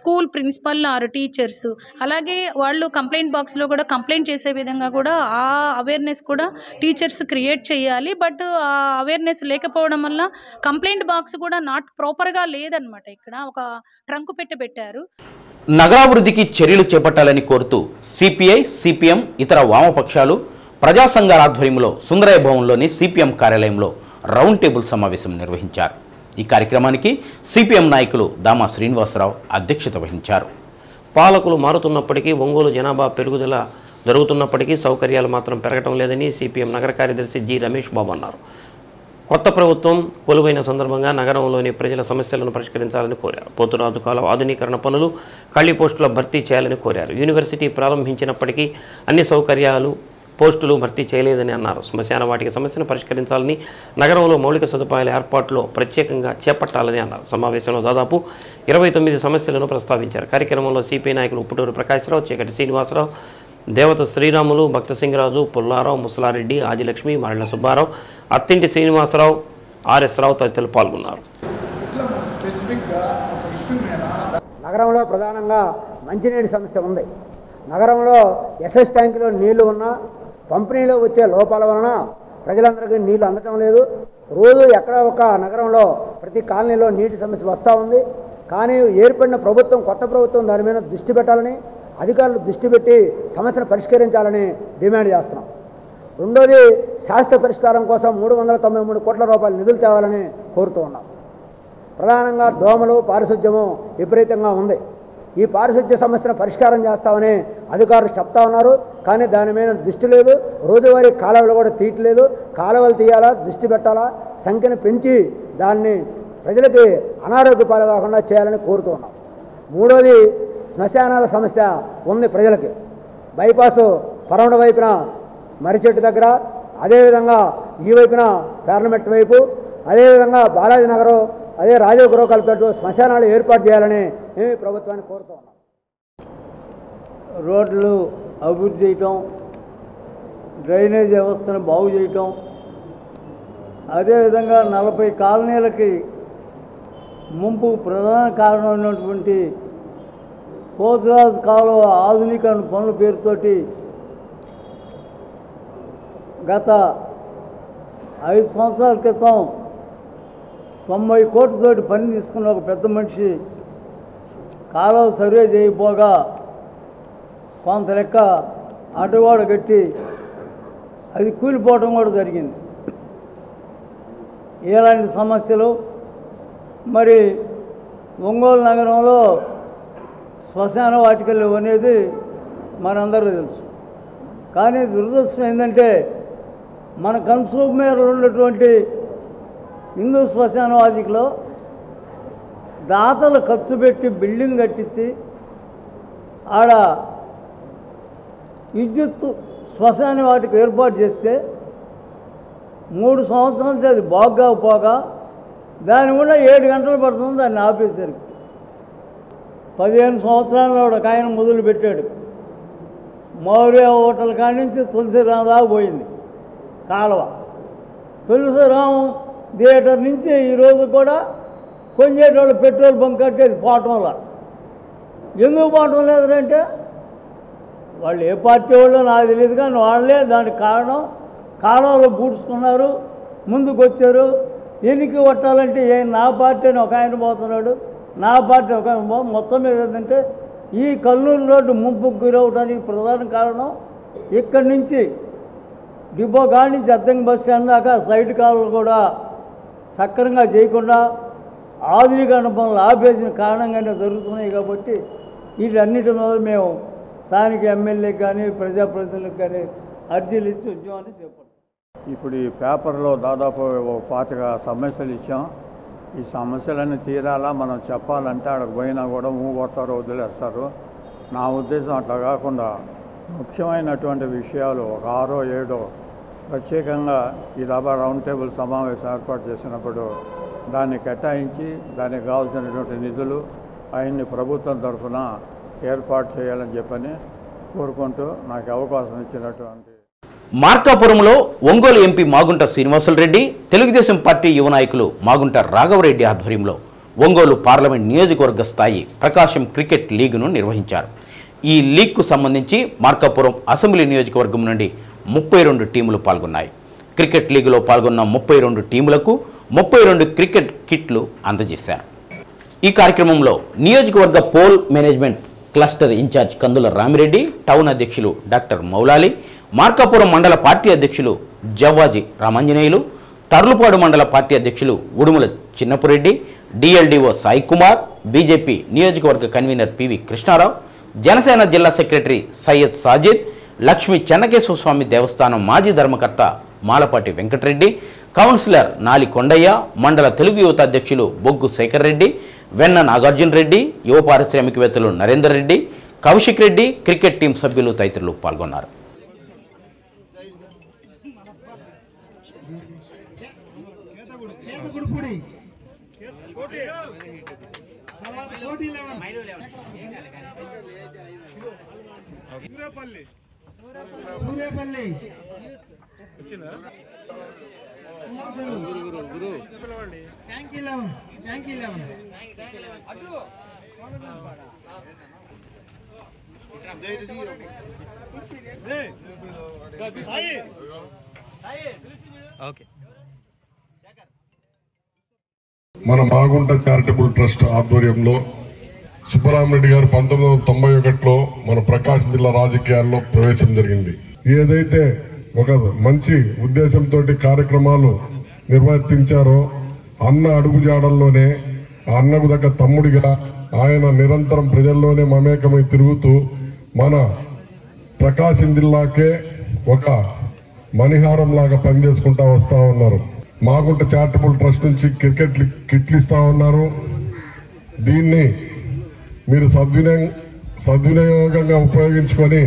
school principal or teachers. అలాగే వాళ్ళు కంప్లైంట్ బాక్స్లో కూడా కంప్లైంట్ చేసే విధంగా కూడా ఆ అవేర్నెస్ కూడా టీచర్స్ క్రియేట్ చేయాలి. బట్ ఆ అవేర్నెస్ లేకపోవడం వల్ల కంప్లైంట్ బాక్స్ కూడా నాట్ ప్రాపర్గా లేదనమాట. ఇక్కడ ఒక ట్రంకు పెట్టారు. నగరాభివృద్ధికి చర్యలు చేపట్టాలని కోరుతూ సిపిఐ, సిపిఎం, ఇతర వామపక్షాలు, ప్రజా సంఘాల ఆధ్వర్యంలో సుందరయ్య భవన్లోని సిపిఎం కార్యాలయంలో రౌండ్ టేబుల్ సమావేశం నిర్వహించారు. ఈ కార్యక్రమానికి సిపిఎం నాయకులు దామా శ్రీనివాసరావు అధ్యక్షత వహించారు. పాలకులు మారుతున్నప్పటికీ ఒంగోలు జనాభా పెరుగుదల జరుగుతున్నప్పటికీ సౌకర్యాలు మాత్రం పెరగటం లేదని సిపిఎం నగర కార్యదర్శి జి రమేష్ బాబు అన్నారు. కొత్త ప్రభుత్వం కొలువైన సందర్భంగా నగరంలోని ప్రజల సమస్యలను పరిష్కరించాలని కోరారు. పోతురాజు కాలువ ఆధునీకరణ పనులు, ఖాళీ పోస్టుల భర్తీ చేయాలని కోరారు. యూనివర్సిటీ ప్రారంభించినప్పటికీ అన్ని సౌకర్యాలు, పోస్టులు భర్తీ చేయలేదని అన్నారు. శ్మశాన వాటిక సమస్యను పరిష్కరించాలని, నగరంలో మౌలిక సదుపాయాల ఏర్పాట్లో ప్రత్యేకంగా చేపట్టాలని అన్నారు. సమావేశంలో దాదాపు 29 సమస్యలను ప్రస్తావించారు. కార్యక్రమంలో సిపిఐ నాయకులు ఉప్పుటూరు ప్రకాశ్రావు, చీకటి శ్రీనివాసరావు, దేవత శ్రీరాములు, భక్త సింగరాజు, పుల్లారావు, ముసలారెడ్డి, ఆదిలక్ష్మి, మరళ్ళ సుబ్బారావు, అత్తింటి శ్రీనివాసరావు, ఆర్ఎస్ రావు తదితరులు పాల్గొన్నారు. నగరంలో ప్రధానంగా మంచినీటి సమస్య ఉంది. నగరంలో ఎస్ఎస్ ట్యాంకులో నీళ్లు ఉన్నా పంపిణీలో వచ్చే లోపాల వలన ప్రజలందరికీ నీళ్లు అందటం లేదు. రోజు ఎక్కడ ఒక నగరంలో ప్రతి కాలనీలో నీటి సమస్య వస్తూ ఉంది. కానీ ఏర్పడిన ప్రభుత్వం, కొత్త ప్రభుత్వం దాని మీద దృష్టి పెట్టాలని, అధికారులు దృష్టి పెట్టి సమస్యను పరిష్కరించాలని డిమాండ్ చేస్తున్నాం. రెండోది, శాశ్వత పరిష్కారం కోసం 393 కోట్ల రూపాయల నిధులు తేవాలని కోరుతూ ఉన్నాం. ప్రధానంగా దోమలు, పారిశుధ్యము విపరీతంగా ఉంది. ఈ పారిశుధ్య సమస్యను పరిష్కారం చేస్తామని అధికారులు చెప్తా ఉన్నారు. కానీ దాని మీద దృష్టి లేదు. రోజువారీ కాలువలు కూడా తీయట్లేదు. కాలువలు తీయాలా, దృష్టి పెట్టాలా, సంఖ్యను పెంచి దాన్ని ప్రజలకి అనారోగ్య పాలు కాకుండా చేయాలని కోరుతూ ఉన్నాం. మూడోది, శ్మశానాల సమస్య ఉంది ప్రజలకి. బైపాసు పరమడ వైపున మర్రిచెట్టు దగ్గర, అదేవిధంగా ఈ వైపున పార్లమెంట్ వైపు, అదేవిధంగా బాలాజీ నగరం, అదే రాజీవ్ గృహ కలిపేట్టు శ్మశానాలు ఏర్పాటు చేయాలని మేము ప్రభుత్వాన్ని కోరుతూ ఉన్నాం. రోడ్లు అభివృద్ధి చేయటం, డ్రైనేజ్ వ్యవస్థను బాగు చేయటం, అదేవిధంగా 40 కాలనీలకి ముంపు ప్రధాన కారణమైనటువంటి పోతురాజు కాలువ ఆధునీకరణ పనుల పేరుతోటి గత 5 సంవత్సరాల క్రితం 90 కోట్లతోటి పని తీసుకున్న ఒక పెద్ద మనిషి కాలువ సర్వే చేయకపోగా కొంత లెక్క అడ్డగోడ కట్టి అది కూలిపోవడం కూడా జరిగింది. ఇలాంటి సమస్యలు మరి ఒంగోలు నగరంలో శ్మశాన వాటికలు అనేది మనందరూ తెలుసు. కానీ దురదృష్టం ఏంటంటే మన కన్సూమర్లు ఉన్నటువంటి హిందూ శ్మశాన వాటికలో దాతలు ఖర్చు పెట్టి బిల్డింగ్ కట్టించి ఆడ విద్యుత్ శ్మశాన వాటికి ఏర్పాటు చేస్తే 3 సంవత్సరాల నుంచి అది బాగోకపోగా దాని కూడా 7 గంటలు పడుతుంది దాన్ని ఆపేసరికి. 15 సంవత్సరాల్లో ఒక ఆయన మొదలు పెట్టాడు. మౌర్య హోటల్ కాడి నుంచి తులసిరాం దాకా పోయింది కాలువ. తులసిరాం థియేటర్ నుంచి ఈరోజు కూడా కొంచెటోళ్ళు పెట్రోల్ బంక్ కట్టేది పోవటంలా. ఎందుకు పోవటం లేదంటే వాళ్ళు ఏ పార్టీ వాళ్ళు నాకు తెలియదు, కానీ వాళ్ళే దానికి కారణం. కాలువలో పూడ్చుకున్నారు, ముందుకు వచ్చారు. ఎన్నిక కొట్టాలంటే నా పార్టీ అని ఒక ఆయన పోతున్నాడు, నా పార్టీ ఒక ఆయన మొత్తం మీద ఏంటంటే ఈ కల్లూరు రోడ్డు ముంపుకు గురవడానికి ప్రధాన కారణం ఇక్కడి నుంచి డిపో కాడి నుంచి అద్దంకి బస్ స్టాండ్ దాకా సైడ్ కాలువలు కూడా సక్రమంగా చేయకుండా ఆధునీకరణ పనులు ఆపేసిన కారణంగానే జరుగుతున్నాయి. కాబట్టి వీటన్నిటి మీద మేము స్థానిక ఎమ్మెల్యేకి కానీ ప్రజాప్రతినిధులకు కానీ అర్జీలు ఇచ్చి ఉద్యమాన్ని చేపట్టాం. ఇప్పుడు ఈ పేపర్లో దాదాపు 25 సమస్యలు ఇచ్చాం. ఈ సమస్యలన్నీ తీరాలా మనం చెప్పాలంటే అక్కడికి పోయినా కూడా కొడతారు, వదిలేస్తారు. నా ఉద్దేశం అట్లా కాకుండా ముఖ్యమైనటువంటి విషయాలు ఒక 6 7 ప్రత్యేకంగా ఈ రౌండ్ టేబుల్ సమావేశం ఏర్పాటు చేసినప్పుడు దాన్ని కేటాయించి దానికి కావాల్సినటువంటి నిధులు అవన్నీ ప్రభుత్వం తరఫున ఏర్పాటు చేయాలని చెప్పని కోరుకుంటూ నాకు అవకాశం ఇచ్చినటువంటి మార్కాపురంలో ఒంగోలు ఎంపీ మాగుంట శ్రీనివాసులరెడ్డి, తెలుగుదేశం పార్టీ యువ నాయకులు మాగుంట రాఘవరెడ్డి ఆధ్వర్యంలో ఒంగోలు పార్లమెంట్ నియోజకవర్గ స్థాయి ప్రకాశం క్రికెట్ లీగ్ను నిర్వహించారు. ఈ లీగ్కు సంబంధించి మార్కాపురం అసెంబ్లీ నియోజకవర్గం నుండి 32 టీములు పాల్గొన్నాయి. క్రికెట్ లీగులో పాల్గొన్న 32 టీములకు 32 క్రికెట్ కిట్లు అందజేశారు. ఈ కార్యక్రమంలో నియోజకవర్గ పోల్ మేనేజ్మెంట్ క్లస్టర్ ఇన్ఛార్జ్ కందుల రామిరెడ్డి, టౌన్ అధ్యక్షులు డాక్టర్ మౌలాలి, మార్కాపురం మండల పార్టీ అధ్యక్షులు జవ్వాజీ రామాంజనేయులు, తర్లుపాడు మండల పార్టీ అధ్యక్షులు ఉడుముల చిన్నపురెడ్డి, డిఎల్డిఓ సాయి కుమార్, బీజేపీ నియోజకవర్గ కన్వీనర్ పివి కృష్ణారావు, జనసేన జిల్లా సెక్రటరీ సయ్యద్ సాజిద్, లక్ష్మీ చెన్నకేశ్వర స్వామి దేవస్థానం మాజీ ధర్మకర్త మాలపాటి వెంకటరెడ్డి, కౌన్సిలర్ నాలి కొండయ్య, మండల తెలుగు యువత అధ్యక్షులు బొగ్గు శేఖర్ రెడ్డి, వెన్న నాగార్జున రెడ్డి, యువ పారిశ్రామికవేత్తలు నరేందర్ రెడ్డి, కౌశిక్ రెడ్డి, క్రికెట్ టీం సభ్యులు తదితరులు పాల్గొన్నారు. మన మాగుంట చారిటబుల్ ట్రస్ట్ ఆధ్వర్యంలో సుబ్బరామరెడ్డి గారు 1991లో మన ప్రకాశం జిల్లా రాజకీయాల్లో ప్రవేశం జరిగింది. ఏదైతే ఒక మంచి ఉద్దేశంతో కార్యక్రమాలు నిర్వర్తించారో అన్న అడుగుజాడల్లోనే ఆ అన్నకు దగ్గర తమ్ముడిగా ఆయన నిరంతరం ప్రజల్లోనే మమేకమై తిరుగుతూ మన ప్రకాశం జిల్లాకే ఒక మణిహారం లాగా పనిచేసుకుంటా వస్తూ ఉన్నారు. మాగుంట చారిటబుల్ ట్రస్ట్ నుంచి క్రికెట్ కిట్లు ఇస్తూ ఉన్నారు. దీన్ని మీరు సద్వినియోగంగా ఉపయోగించుకొని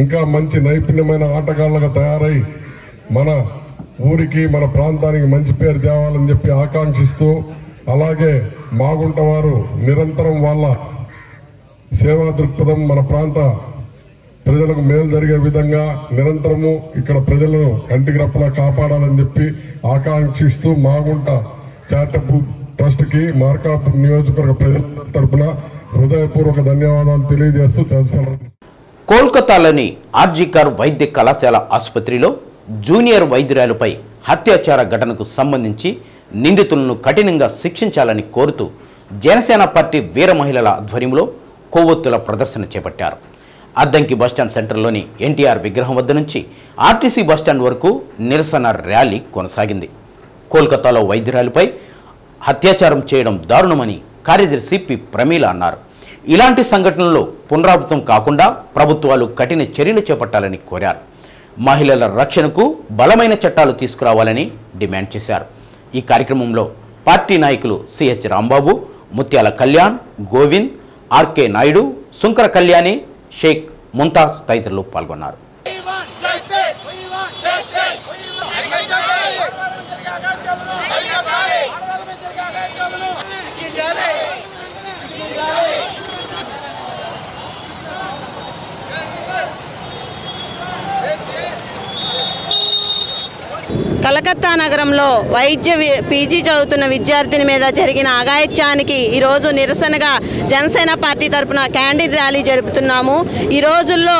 ఇంకా మంచి నైపుణ్యమైన ఆటగాళ్ళగా తయారై మన ఊరికి మన ప్రాంతానికి మంచి పేరు తేవాలని చెప్పి ఆకాంక్షిస్తూ, అలాగే మాగుంట వారు నిరంతరం వాళ్ళ సేవా దృక్పథం మన ప్రాంత ప్రజలకు మేలు జరిగే విధంగా నిరంతరము ఇక్కడ ప్రజలను కంటికి రెప్పలా కాపాడాలని చెప్పి ఆకాంక్షిస్తూ మాగుంట చారిటబుల్ ట్రస్ట్కి మార్కాపూర్ నియోజకవర్గ ప్రజల తరఫున హృదయపూర్వక ధన్యవాదాలు తెలియజేస్తూ తెలుసు. కోల్కతాలోని ఆర్జీకర్ వైద్య కళాశాల ఆసుపత్రిలో జూనియర్ వైద్యురాలపై అత్యాచార ఘటనకు సంబంధించి నిందితులను కఠినంగా శిక్షించాలని కోరుతూ జనసేన పార్టీ వీర మహిళల ఆధ్వర్యంలో కొవ్వొత్తుల ప్రదర్శన చేపట్టారు. అద్దంకి బస్టాండ్ సెంటర్లోని ఎన్టీఆర్ విగ్రహం వద్ద నుంచి ఆర్టీసీ బస్టాండ్ వరకు నిరసన ర్యాలీ కొనసాగింది. కోల్కతాలో వైద్యురాలపై అత్యాచారం చేయడం దారుణమని కార్యదర్శి పి ప్రమీల అన్నారు. ఇలాంటి సంఘటనలు పునరావృతం కాకుండా ప్రభుత్వాలు కఠిన చర్యలు చేపట్టాలని కోరారు. మహిళల రక్షణకు బలమైన చట్టాలు తీసుకురావాలని డిమాండ్ చేశారు. ఈ కార్యక్రమంలో పార్టీ నాయకులు సిహెచ్ రాంబాబు, ముత్యాల కళ్యాణ్, గోవింద్, ఆర్కే నాయుడు, సుంకర కళ్యాణి, షేక్ ముంతాజ్ తదితరులు పాల్గొన్నారు. కలకత్తా నగరంలో పీజీ చదువుతున్న విద్యార్థిని మీద జరిగిన అఘాయిత్యానికి ఈరోజు నిరసనగా జనసేన పార్టీ తరఫున క్యాండిల్ ర్యాలీ జరుపుతున్నాము. ఈ రోజుల్లో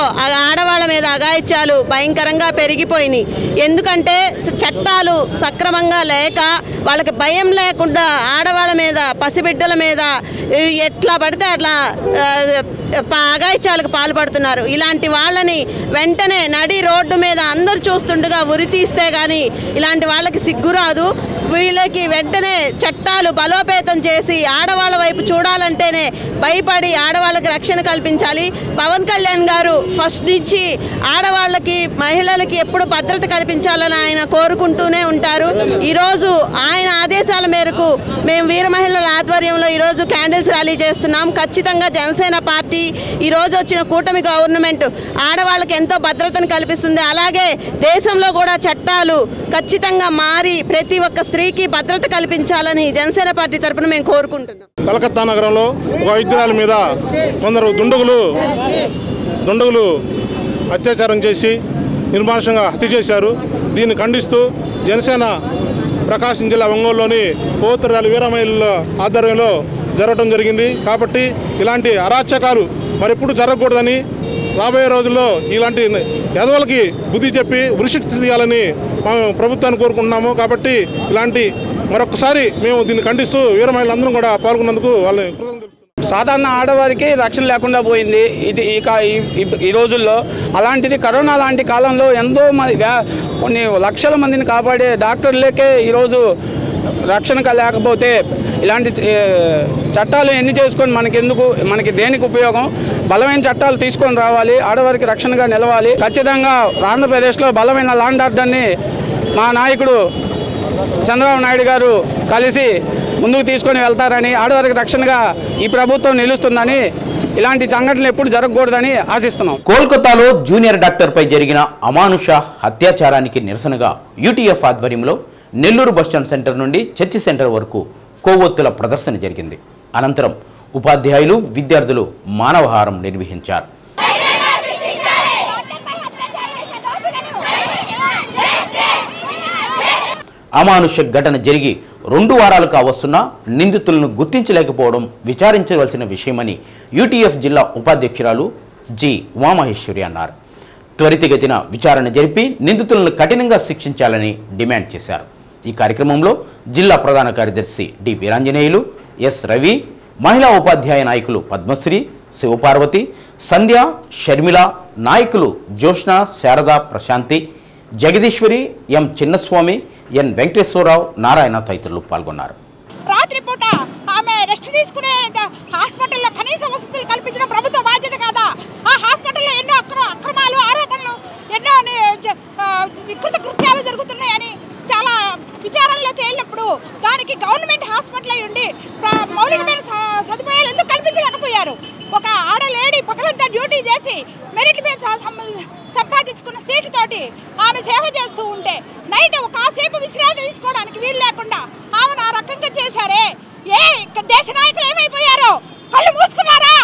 ఆడవాళ్ళ మీద అఘాయిత్యాలు భయంకరంగా పెరిగిపోయినాయి. ఎందుకంటే చట్టాలు సక్రమంగా లేక వాళ్ళకి భయం లేకుండా ఆడవాళ్ళ మీద, పసిబిడ్డల మీద ఎట్లా పడితే అట్లా అఘాయిత్యాలకు పాల్పడుతున్నారు. ఇలాంటి వాళ్ళని వెంటనే నడి రోడ్డు మీద అందరూ చూస్తుండగా ఉరి తీస్తే కానీ ఇలాంటి వాళ్ళకి సిగ్గురాదు. వీళ్ళకి వెంటనే చట్టాలు బలోపేతం చేసి ఆడవాళ్ళ వైపు చూడాలంటేనే భయపడి ఆడవాళ్ళకి రక్షణ కల్పించాలి. పవన్ కళ్యాణ్ గారు ఫస్ట్ నుంచి ఆడవాళ్ళకి, మహిళలకి ఎప్పుడు భద్రత కల్పించాలని ఆయన కోరుకుంటూనే ఉంటారు. ఈరోజు ఆయన ఆదేశాల మేరకు మేము వీర మహిళల ఆధ్వర్యంలో ఈరోజు క్యాండిల్స్ ర్యాలీ చేస్తున్నాం. ఖచ్చితంగా జనసేన పార్టీ ఈరోజు వచ్చిన కూటమి గవర్నమెంట్ ఆడవాళ్ళకి ఎంతో భద్రతను కల్పిస్తుంది. అలాగే దేశంలో కూడా చట్టాలు ఖచ్చితంగా మారి ప్రతి ఒక్క స్త్రీకి భద్రత కల్పించాలని జనసేన పార్టీ తరఫున మేము కోరుకుంటున్నాం. కలకత్తా నగరంలో ఒక వైద్యురాలి మీద కొందరు దుండగులు అత్యాచారం చేసి నిర్మానుషంగా హత్య చేశారు. దీన్ని ఖండిస్తూ జనసేన ప్రకాశం జిల్లా ఒంగోలులోని కోతురాలి వీరమహిళల ఆధ్వర్యంలో జరగడం జరిగింది. కాబట్టి ఇలాంటి అరాచకాలు మరెప్పుడు జరగకూడదని, రాబోయే రోజుల్లో ఇలాంటి ఎదవలకి బుద్ధి చెప్పి ఉరిశిక్ష తీయాలని మేము ప్రభుత్వాన్ని కోరుకుంటున్నాము. కాబట్టి ఇలాంటి మరొకసారి మేము దీన్ని ఖండిస్తూ వీర మహిళలందరం కూడా పాల్గొన్నందుకు వాళ్ళని సాధారణ ఆడవారికి రక్షణ లేకుండా పోయింది ఈ రోజుల్లో. అలాంటిది కరోనా లాంటి కాలంలో ఎంతో కొన్ని లక్షల మందిని కాపాడే డాక్టర్లకే ఈరోజు రక్షణ లేకపోతే ఇలాంటి చట్టాలు ఎన్ని చేసుకొని మనకి దేనికి ఉపయోగం? బలమైన చట్టాలు తీసుకొని రావాలి, ఆడవారికి రక్షణగా నిలవాలి. ఖచ్చితంగా ఆంధ్రప్రదేశ్లో బలమైన లాండ్ ఆర్డర్ని మా నాయకుడు చంద్రబాబు నాయుడు గారు కలిసి ముందుకు తీసుకొని వెళ్తారని, ఆడవారికి రక్షణగా ఈ ప్రభుత్వం నిలుస్తుందని, ఇలాంటి సంఘటనలు ఎప్పుడు జరగకూడదని ఆశిస్తున్నాం. కోల్కతాలో జూనియర్ డాక్టర్పై జరిగిన అమానుష అత్యాచారానికి నిరసనగా యూటీఎఫ్ ఆధ్వర్యంలో నెల్లూరు బస్టాండ్ సెంటర్ నుండి చర్చి సెంటర్ వరకు కొవ్వొత్తుల ప్రదర్శన జరిగింది. అనంతరం ఉపాధ్యాయులు, విద్యార్థులు మానవహారం నిర్వహించారు. అమానుష ఘటన జరిగి 2 వారాలు కావస్తున్నా నిందితులను గుర్తించలేకపోవడం విచారించవలసిన విషయమని యూటీఎఫ్ జిల్లా ఉపాధ్యక్షురాలు జి ఉమామహేశ్వరి అన్నారు. త్వరితగతిన విచారణ జరిపి నిందితులను కఠినంగా శిక్షించాలని డిమాండ్ చేశారు. ఈ కార్యక్రమంలో జిల్లా ప్రధాన కార్యదర్శి డి వీరాంజనేయులు, ఎస్ రవి, మహిళా ఉపాధ్యాయ నాయకులు పద్మశ్రీ, శివపార్వతి, సంధ్య, షర్మిల, నాయకులు జోష్న, శారద, ప్రశాంతి, జగదీశ్వరి, ఎం చిన్నస్వామి, ఎన్ వెంకటేశ్వరరావు, నారాయణ తదితరులు పాల్గొన్నారు. రాత్రిపూట ఆమె రెస్ట్ తీసుకునే హాస్పిటల్లో కనీస వసతులు కల్పించడం ప్రభుత్వ బాధ్యత కాదా? ఆ హాస్పిటల్లో ఎన్నో అక్రమాలు, ఆరోపణలు, ఎన్నో వికృత కృత్యాలు జరుగుతున్నాయని చాలా విచారణలో తేలినప్పుడు దానికి గవర్నమెంట్ హాస్పిటల్ అయి ఉండి మౌలికమైన సదుపాయాలు ఎందుకు కల్పించలేకపోయారు? ఒక ఆడ లేడీ పగలంతా డ్యూటీ చేసి మెరిట్ మీద సంపాదించుకున్న సీటు తోటి ఆమె సేవ చేస్తూ ఉంటే నైట్ కాసేపు విశ్రాంతి తీసుకోవడానికి వీలు లేకుండా ఆమెను ఆ రకంగా చేశారే. దేశ నాయకులు ఏమైపోయారో కళ్ళు మూసుకున్నారా?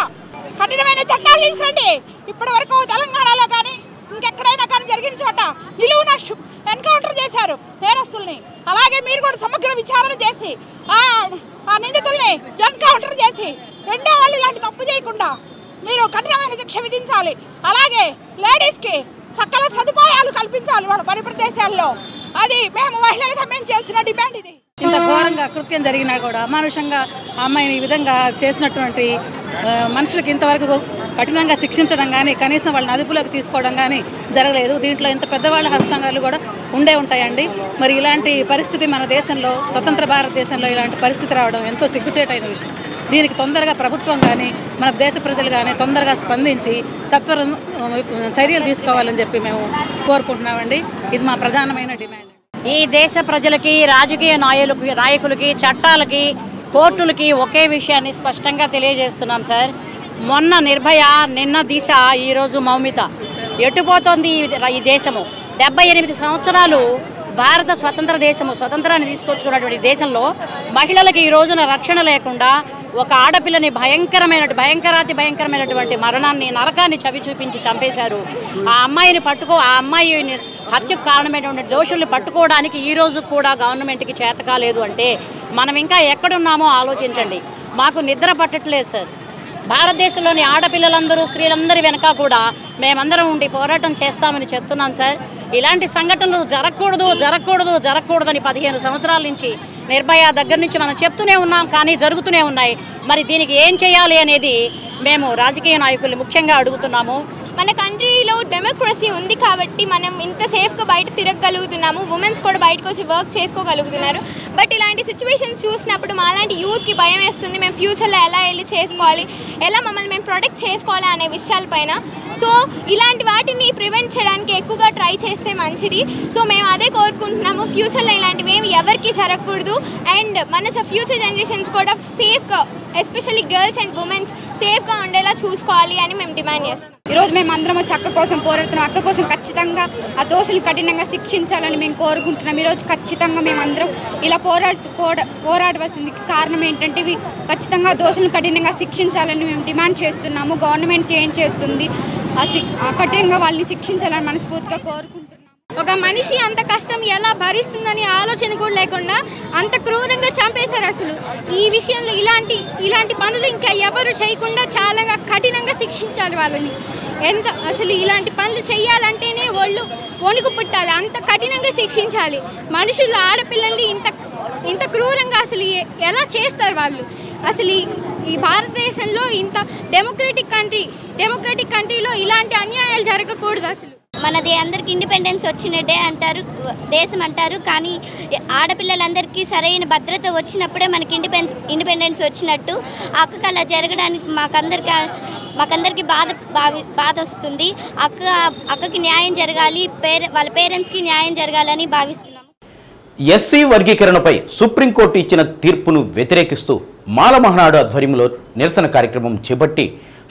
కఠినమైన చట్టాలు తీసుకురండి. ఇప్పటి వరకు తెలంగాణలో కానీ ఇంకెక్కడైనా కానీ జరిగిన చోట నిలువున ఎన్కౌంటర్ చేశారు నేరస్తుల్ని. అలాగే మీరు కూడా సమగ్ర విచారణ చేసి ఆ నిందితుల్ని ఎన్కౌంటర్ చేసి రెండో వాళ్ళు ఇలాంటి తప్పు చేయకుండా మీరు కఠినమైన శిక్ష విధించాలి. అలాగే లేడీస్కి సకల సదుపాయాలు కల్పించాలి వాళ్ళ పని ప్రదేశాల్లో. అది మేము మహిళలుగా మేము చేస్తున్న డిమాండ్. ఇది ఇంత ఘోరంగా కృత్యం జరిగినా కూడా అమానుషంగా ఆ అమ్మాయిని ఈ విధంగా చేసినటువంటి మనుషులకు ఇంతవరకు కఠినంగా శిక్షించడం కానీ కనీసం వాళ్ళని అదుపులోకి తీసుకోవడం కానీ జరగలేదు. దీంట్లో ఇంత పెద్దవాళ్ళ హస్తంగాలు కూడా ఉండే ఉంటాయండి. మరి ఇలాంటి పరిస్థితి మన దేశంలో, స్వతంత్ర భారతదేశంలో ఇలాంటి పరిస్థితి రావడం ఎంతో సిగ్గుచేటైన విషయం. దీనికి తొందరగా ప్రభుత్వం కానీ మన దేశ ప్రజలు కానీ తొందరగా స్పందించి సత్వరం చర్యలు తీసుకోవాలని చెప్పి మేము కోరుకుంటున్నామండి. ఇది మా ప్రధానమైన డిమాండ్. ఈ దేశ ప్రజలకి, రాజకీయ నాయకులకి, చట్టాలకి, కోర్టులకి ఒకే విషయాన్ని స్పష్టంగా తెలియజేస్తున్నాం సార్. మొన్న నిర్భయ, నిన్న దిశ, ఈరోజు మౌమిత. ఎటుపోతోంది ఈ దేశము? 78 సంవత్సరాలు భారత స్వతంత్ర దేశము, స్వతంత్రాన్ని తీసుకొచ్చుకున్నటువంటి దేశంలో మహిళలకి ఈ రోజున రక్షణ లేకుండా ఒక ఆడపిల్లని భయంకరమైనటువంటి మరణాన్ని, నరకాన్ని చవి చూపించి చంపేశారు. ఆ అమ్మాయి హత్యకు కారణమైనటువంటి దోషుల్ని పట్టుకోవడానికి ఈ రోజు కూడా గవర్నమెంట్కి చేత కాలేదు అంటే మనం ఇంకా ఎక్కడున్నామో ఆలోచించండి. మాకు నిద్ర పట్టట్లేదు సార్. భారతదేశంలోని ఆడపిల్లలందరూ, స్త్రీలందరి వెనక కూడా మేమందరం ఉండి పోరాటం చేస్తామని చెప్తున్నాం సార్. ఇలాంటి సంఘటనలు జరగకూడదని 15 సంవత్సరాల నుంచి నిర్భయ దగ్గర నుంచి మనం చెప్తూనే ఉన్నాం, కానీ జరుగుతూనే ఉన్నాయి. మరి దీనికి ఏం చేయాలి అనేది మేము రాజకీయ నాయకుల్ని ముఖ్యంగా అడుగుతున్నాము. మన కంట్రీలో డెమోక్రసీ ఉంది కాబట్టి మనం ఇంత సేఫ్గా బయట తిరగగలుగుతున్నాము. ఉమెన్స్ కూడా బయటకు వచ్చి వర్క్ చేసుకోగలుగుతున్నారు. బట్ ఇలాంటి సిచ్యువేషన్స్ చూసినప్పుడు మాలాంటి యూత్కి భయం వేస్తుంది. మేము ఫ్యూచర్లో ఎలా వెళ్ళి చేసుకోవాలి, ఎలా మమ్మల్ని మేము ప్రొటెక్ట్ చేసుకోవాలి అనే విషయాలపైన. సో ఇలాంటి వాటిని ప్రివెంట్ చేయడానికి ఎక్కువగా ట్రై చేస్తే మంచిది. సో మేము అదే కోరుకుంటున్నాము. ఫ్యూచర్లో ఇలాంటివి ఏమి ఎవరికి జరగకూడదు. అండ్ మన ఫ్యూచర్ జనరేషన్స్ కూడా సేఫ్గా, ఎస్పెషల్లీ గర్ల్స్ అండ్ ఉమెన్స్ సేఫ్గా ఉండేలా చూసుకోవాలి అని మేము డిమాండ్ చేస్తున్నాం. ఈరోజు మేము అందరం వచ్చి అక్క కోసం పోరాడుతున్నాం. అక్క కోసం ఖచ్చితంగా ఆ దోషులు కఠినంగా శిక్షించాలని మేము కోరుకుంటున్నాం. ఈరోజు ఖచ్చితంగా మేమందరం ఇలా పోరాడవలసింది కారణం ఏంటంటే ఇవి ఖచ్చితంగా దోషులను కఠినంగా శిక్షించాలని మేము డిమాండ్ చేస్తున్నాము. గవర్నమెంట్ ఏం చేస్తుంది, కఠినంగా వాళ్ళని శిక్షించాలని మనస్ఫూర్తిగా కోరుకుంటున్నాం. ఒక మనిషి అంత కష్టం ఎలా భరిస్తుందని ఆలోచన కూడా లేకుండా అంత క్రూరంగా చంపేశారు. అసలు ఈ విషయంలో ఇలాంటి పనులు ఇంకా ఎవరు చేయకుండా చాలా కఠినంగా శిక్షించాలి వాళ్ళని. అసలు ఇలాంటి పనులు చేయాలంటేనే వాళ్ళు వణుకు పుట్టాలి, అంత కఠినంగా శిక్షించాలి. మనుషులు, ఆడపిల్లల్ని ఇంత క్రూరంగా అసలు ఎలా చేస్తారు వాళ్ళు? అసలు ఈ భారతదేశంలో ఇంత డెమోక్రటిక్ కంట్రీలో ఇలాంటి అన్యాయాలు జరగకూడదు. అసలు మనది అందరికి ఇండిపెండెన్స్ వచ్చినట్టే అంటారు, దేశం అంటారు. కానీ ఆడపిల్లలందరికీ సరైన భద్రత వచ్చినప్పుడే మనకి ఇండిపెండెన్స్ వచ్చినట్టు. అక్కకి అలా జరగడానికి మాకందరికి బాధ వస్తుంది. అక్కకి న్యాయం జరగాలి, వాళ్ళ పేరెంట్స్కి న్యాయం జరగాలని భావిస్తున్నాం. ఎస్సీ వర్గీకరణపై సుప్రీంకోర్టు ఇచ్చిన తీర్పును వ్యతిరేకిస్తూ మాల మహానాడు ఆధ్వర్యంలో నిరసన కార్యక్రమం చేపట్టి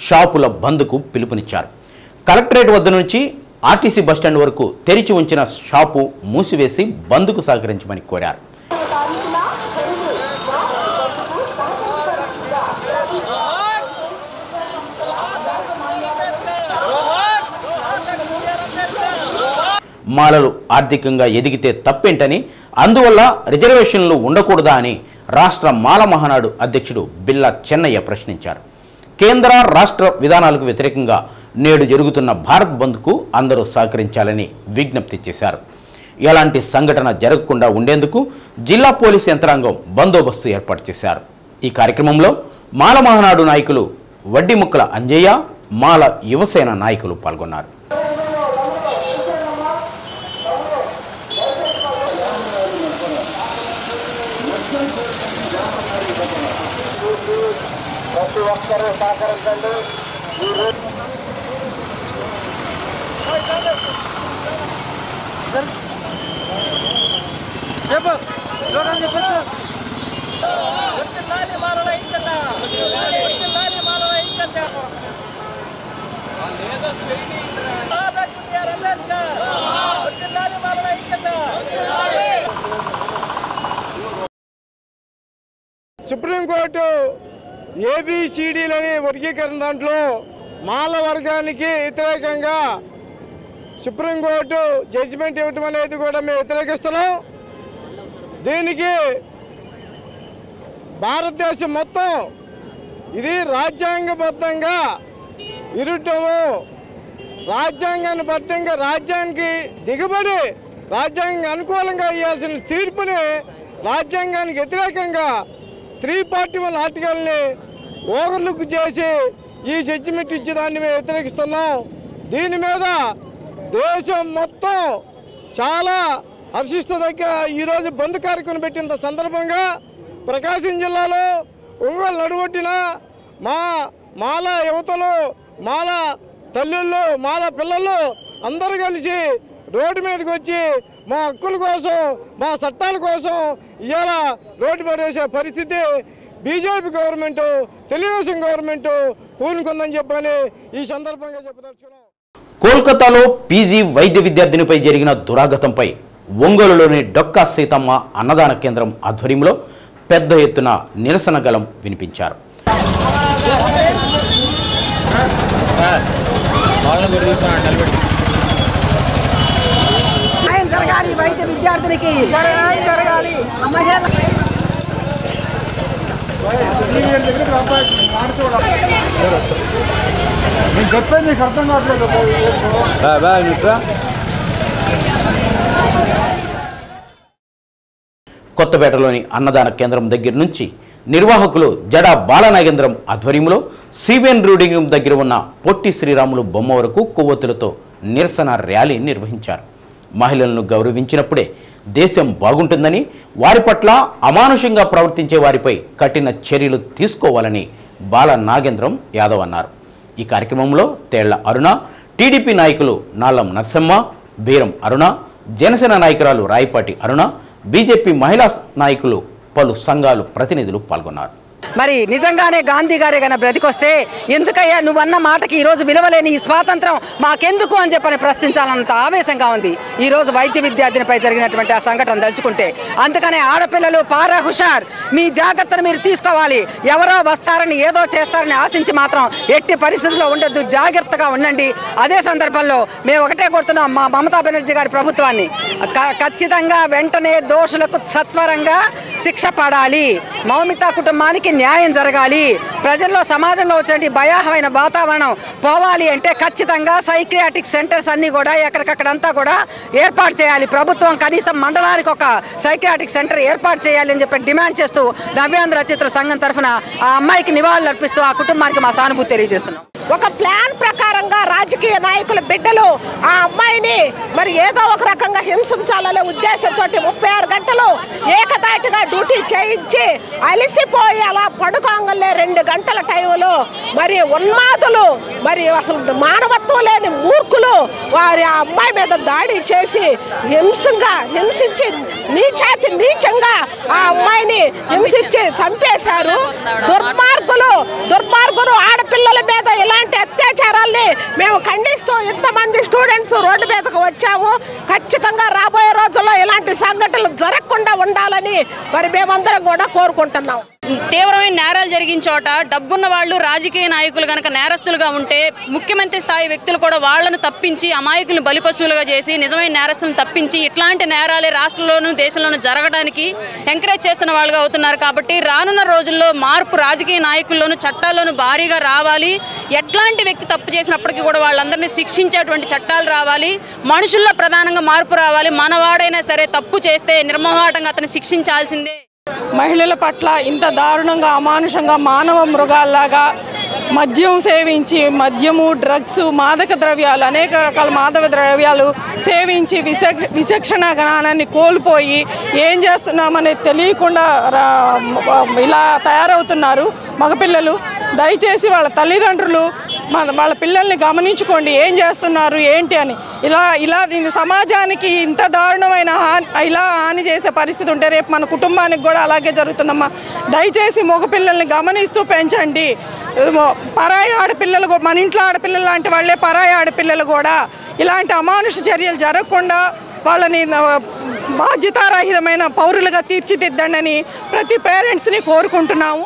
షాపుల బంద్కు పిలుపునిచ్చారు. కలెక్టరేట్ వద్ద నుంచి ఆర్టీసీ బస్టాండ్ వరకు తెరిచి ఉంచిన షాపు మూసివేసి బంద్కు సహకరించమని కోరారు. మాలలు ఆర్థికంగా ఎదిగితే తప్పేంటని, అందువల్ల రిజర్వేషన్లు ఉండకూడదా అని రాష్ట్ర మాల మహానాడు అధ్యక్షుడు బిల్లా చెన్నయ్య ప్రశ్నించారు. కేంద్ర రాష్ట్ర విధానాలకు వ్యతిరేకంగా నేడు జరుగుతున్న భారత్ బంద్కు అందరూ సహకరించాలని విజ్ఞప్తి చేశారు. ఎలాంటి సంఘటన జరగకుండా ఉండేందుకు జిల్లా పోలీసు యంత్రాంగం బందోబస్తు ఏర్పాటు చేశారు. ఈ కార్యక్రమంలో మాల మహానాడు నాయకులు వడ్డిముక్కల అంజయ్య, మాల యువసేన నాయకులు పాల్గొన్నారు. సుప్రీంకోర్టు ఏబిసిడీలని వర్గీకరణ దాంట్లో మాల వర్గానికి వ్యతిరేకంగా సుప్రీంకోర్టు జడ్జిమెంట్ ఇవ్వటం అనేది కూడా మేము వ్యతిరేకిస్తున్నాం. దీనికి భారతదేశం మొత్తం ఇది రాజ్యాంగబద్ధంగా ఇరుటము, రాజ్యాంగాన్ని బట్టంగా రాజ్యానికి దిగబడి రాజ్యాంగం అనుకూలంగా ఇవ్వాల్సిన తీర్పుని రాజ్యాంగానికి వ్యతిరేకంగా 341 ఆర్టికల్ని ఓవర్లుక్ చేసి ఈ జడ్జిమెంట్ ఇచ్చేదాన్ని మేము వ్యతిరేకిస్తున్నాం. దీని మీద దేశం మొత్తం చాలా హర్షిస్తదగ్గ ఈరోజు బంద్ కార్యక్రమం పెట్టిన సందర్భంగా ప్రకాశం జిల్లాలో ఒంగోలు నడువొట్టిన మాల యువతలు, మాల తల్లుళ్ళు, మాల పిల్లలు అందరూ కలిసి రోడ్డు మీదకి వచ్చి మా హక్కుల కోసం, మా చట్టాల కోసం ఇవాళ రోడ్డు పడేసే పరిస్థితి బీజేపీ గవర్నమెంట్, తెలుగుదేశం గవర్నమెంట్ పూనుకుందని చెప్పని ఈ సందర్భంగా చెప్పదలుచుకున్నాం. కోల్కతాలో పీజీ వైద్య విద్యార్థినిపై జరిగిన దురాఘాతంపై ఒంగోలులోని డొక్కా సీతమ్మ అన్నదాన కేంద్రం ఆధ్వర్యంలో పెద్ద ఎత్తున నిరసన గళం వినిపించారు. జరగాలి, వైద్య విద్యార్థులకి జరగాలి. కొత్తపేటలోని అన్నదాన కేంద్రం దగ్గర నుంచి నిర్వాహకులు జడా బాలనాగేంద్రం ఆధ్వర్యంలో సివిఎన్ రూడింగ్ దగ్గర ఉన్న పొట్టి శ్రీరాములు బొమ్మ వరకు కొవ్వొత్తులతో నిరసన ర్యాలీ నిర్వహించారు. మహిళలను గౌరవించినప్పుడే దేశం బాగుంటుందని, వారి పట్ల అమానుషంగా ప్రవర్తించే వారిపై కఠిన చర్యలు తీసుకోవాలని బాల నాగేంద్రం యాదవ్ అన్నారు. ఈ కార్యక్రమంలో తేళ్ల అరుణ, టీడీపీ నాయకులు నాలం నరసమ్మ, బీరం అరుణ, జనసేన నాయకురాలు రాయపాటి అరుణ, బీజేపీ మహిళా నాయకులు, పలు సంఘాలు ప్రతినిధులు పాల్గొన్నారు. మరి నిజంగానే గాంధీ గారే కన్నా బ్రతికొస్తే ఎందుకయ్యా నువ్వన్న మాటకి ఈరోజు విలువలేని ఈ స్వాతంత్రం మాకెందుకు అని చెప్పని ప్రశ్నించాలన్నంత ఆవేశంగా ఉంది ఈరోజు వైద్య విద్యార్థినిపై జరిగినటువంటి ఆ సంఘటన తలుచుకుంటే. అందుకనే ఆడపిల్లలు పారా హుషార్, మీ జాగ్రత్తను మీరు తీసుకోవాలి. ఎవరో వస్తారని ఏదో చేస్తారని ఆశించి మాత్రం ఎట్టి పరిస్థితుల్లో ఉండొద్దు, జాగ్రత్తగా ఉండండి. అదే సందర్భంలో మేము ఒకటే కోరుతున్నాం మా మమతా బెనర్జీ గారి ప్రభుత్వాన్ని, ఖచ్చితంగా వెంటనే దోషులకు సత్వరంగా శిక్ష పడాలి, మౌమిత కుటుంబానికి న్యాయం జరగాలి. ప్రజల్లో సమాజంలో వచ్చే భయాహమైన వాతావరణం పోవాలి అంటే ఖచ్చితంగా సైక్రియాటిక్ సెంటర్స్ అన్నీ కూడా ఎక్కడికక్కడంతా కూడా ఏర్పాటు చేయాలి. ప్రభుత్వం కనీసం మండలానికి ఒక సైక్రియాటిక్ సెంటర్ ఏర్పాటు చేయాలి అని చెప్పి డిమాండ్ చేస్తూ నవ్యాంధ్ర చిత్ర సంఘం తరఫున ఆ అమ్మాయికి నివాళులు అర్పిస్తూ ఆ కుటుంబానికి మా సానుభూతి తెలియజేస్తున్నాం. ఒక ప్లాన్ ప్రకారంగా రాజకీయ నాయకుల బిడ్డలు ఆ అమ్మాయిని మరి ఏదో ఒక రకంగా హింసించాలనే ఉద్దేశంతో 36 గంటలు ఏకదాటిగా డ్యూటీ చేయించి అలిసిపోయి అలా పడుకోంగలే 2 గంటల టైంలో మరి ఉన్మాదులు, మరి అసలు మానవత్వం లేని మూర్ఖులు వారి ఆ అమ్మాయి మీద దాడి చేసి హింసించి నీచంగా ఆ అమ్మాయిని హింసించి చంపేశారు. దుర్మార్గులు ఆడపిల్లల మీద ఇలాంటి అత్యాచారాల్ని మేము ఖండిస్తూ ఇంతమంది స్టూడెంట్స్ రోడ్డు మీదకు వచ్చాము. ఖచ్చితంగా రాబోయే రోజుల్లో ఇలాంటి సంఘటనలు జరగకుండా ఉండాలని మరి మేమందరం కూడా కోరుకుంటున్నాం. తీవ్రమైన నేరాలు జరిగిన చోట డబ్బున్న వాళ్ళు రాజకీయ నాయకులు కనుక నేరస్తులుగా ఉంటే ముఖ్యమంత్రి స్థాయి వ్యక్తులు కూడా వాళ్లను తప్పించి అమాయకులను బలిపశువులుగా చేసి నిజమైన నేరస్తులను తప్పించి ఇట్లాంటి నేరాలే రాష్ట్రంలోనూ దేశంలోనూ జరగడానికి ఎంకరేజ్ చేస్తున్న వాళ్ళుగా అవుతున్నారు. కాబట్టి రానున్న రోజుల్లో మార్పు రాజకీయ నాయకుల్లోనూ చట్టాల్లోనూ భారీగా రావాలి. ఎట్లాంటి వ్యక్తి తప్పు చేసినప్పటికీ కూడా వాళ్ళందరినీ శిక్షించేటువంటి చట్టాలు రావాలి. మనుషుల్లో ప్రధానంగా మార్పు రావాలి. మనవాడైనా సరే తప్పు చేస్తే నిర్మోహాటంగా అతను శిక్షించాల్సిందే. మహిళల పట్ల ఇంత దారుణంగా అమానుషంగా మానవ మృగాల్లాగా మద్యం సేవించి మద్యము డ్రగ్స్ మాదక ద్రవ్యాలు అనేక రకాల మాదక ద్రవ్యాలు సేవించి విచక్షణ జ్ఞానాన్ని కోల్పోయి ఏం చేస్తున్నామనేది తెలియకుండా ఇలా తయారవుతున్నారు మగపిల్లలు. దయచేసి వాళ్ళ తల్లిదండ్రులు వాళ్ళ పిల్లల్ని గమనించుకోండి, ఏం చేస్తున్నారు ఏంటి అని. ఇలా దీని సమాజానికి ఇంత దారుణమైన ఇలా హాని చేసే పరిస్థితి ఉంటే రేపు మన కుటుంబానికి కూడా అలాగే జరుగుతుందమ్మా. దయచేసి మగపిల్లల్ని గమనిస్తూ పెంచండి. పరాయి ఆడపిల్లలు మన ఇంట్లో ఆడపిల్లలు లాంటి వాళ్ళే పరాయి ఆడపిల్లలు కూడా ఇలాంటి అమానుష చర్యలు జరగకుండా వాళ్ళని బాధ్యతారహితమైన పౌరులుగా తీర్చిదిద్దండి అని ప్రతి పేరెంట్స్ని కోరుకుంటున్నాము.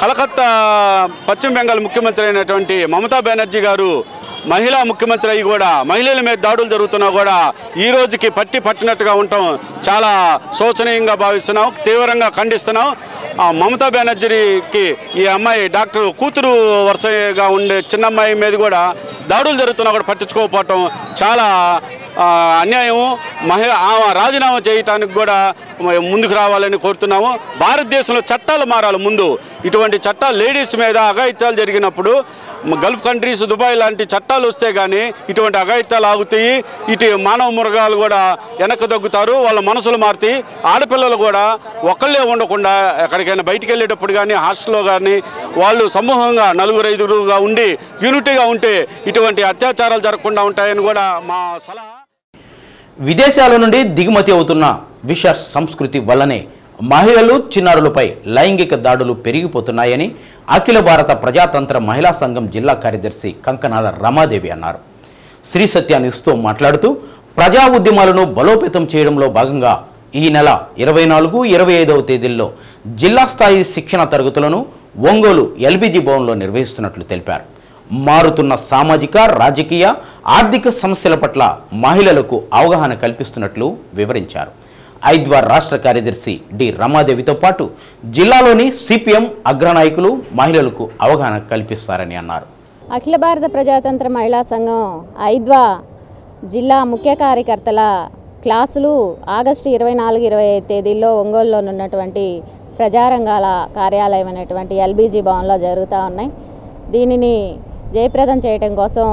కలకత్తా పశ్చిమ బెంగాల్ ముఖ్యమంత్రి అయినటువంటి మమతా బెనర్జీ గారు మహిళా ముఖ్యమంత్రి అయ్యి కూడా మహిళల మీద దాడులు జరుగుతున్నా కూడా ఈ రోజుకి పట్టినట్టుగా ఉండటం చాలా శోచనీయంగా భావిస్తున్నాం, తీవ్రంగా ఖండిస్తున్నాం. మమతా బెనర్జీకి ఈ అమ్మాయి డాక్టర్ కూతురు వరుసగా ఉండే చిన్న అమ్మాయి మీద కూడా దాడులు జరుగుతున్నా కూడా పట్టించుకోకపోవటం చాలా అన్యాయము. ఆమె రాజీనామా చేయటానికి కూడా ముందుకు రావాలని కోరుతున్నాము. భారతదేశంలో చట్టాలు మారాలి. ముందు ఇటువంటి చట్టాలు లేడీస్ మీద అఘాయిత్యాలు జరిగినప్పుడు గల్ఫ్ కంట్రీస్ దుబాయ్ లాంటి చట్టాలు వస్తే కానీ ఇటువంటి అఘాయిత్యాలు ఆగుతాయి. ఇటు మానవ మృగాలు కూడా వెనక్కి తగ్గుతారు, వాళ్ళ మనసులు మారుతాయి. ఆడపిల్లలు కూడా ఒకళ్ళే ఉండకుండా ఎక్కడికైనా బయటికి వెళ్ళేటప్పుడు కానీ హాస్టల్లో కానీ వాళ్ళు సమూహంగా 4-5గా ఉండి యూనిటీగా ఉంటే ఇటువంటి అత్యాచారాలు జరగకుండా ఉంటాయని కూడా మా సలహా. విదేశాల నుండి దిగుమతి అవుతున్న విష సంస్కృతి వల్లనే మహిళలు చిన్నారులపై లైంగిక దాడులు పెరిగిపోతున్నాయని అఖిల భారత ప్రజాతంత్ర మహిళా సంఘం జిల్లా కార్యదర్శి కంకనాల రమాదేవి అన్నారు. శ్రీ సత్య న్యూస్తో మాట్లాడుతూ ప్రజా ఉద్యమాలను బలోపేతం చేయడంలో భాగంగా ఈ నెల 24, 25వ తేదీల్లో జిల్లా స్థాయి శిక్షణ తరగతులను ఒంగోలు ఎల్బీజీ భవన్లో నిర్వహిస్తున్నట్లు తెలిపారు. మారుతున్న సామాజిక రాజకీయ ఆర్థిక సమస్యల పట్ల మహిళలకు అవగాహన కల్పిస్తున్నట్లు వివరించారు. ఐద్వా రాష్ట్ర కార్యదర్శి డి రమాదేవితో పాటు జిల్లాలోని సిపిఎం అగ్రనాయకులు మహిళలకు అవగాహన కల్పిస్తారని అన్నారు. అఖిల భారత ప్రజాతంత్ర మహిళా సంఘం ఐద్వా జిల్లా ముఖ్య కార్యకర్తల క్లాసులు ఆగస్టు 24, 25 తేదీల్లో ఒంగోలులో ఉన్నటువంటి ప్రజారంగాల కార్యాలయం అనేటువంటి ఎల్బీజీ భవన్లో జరుగుతూ ఉన్నాయి. దీనిని జయప్రదం చేయడం కోసం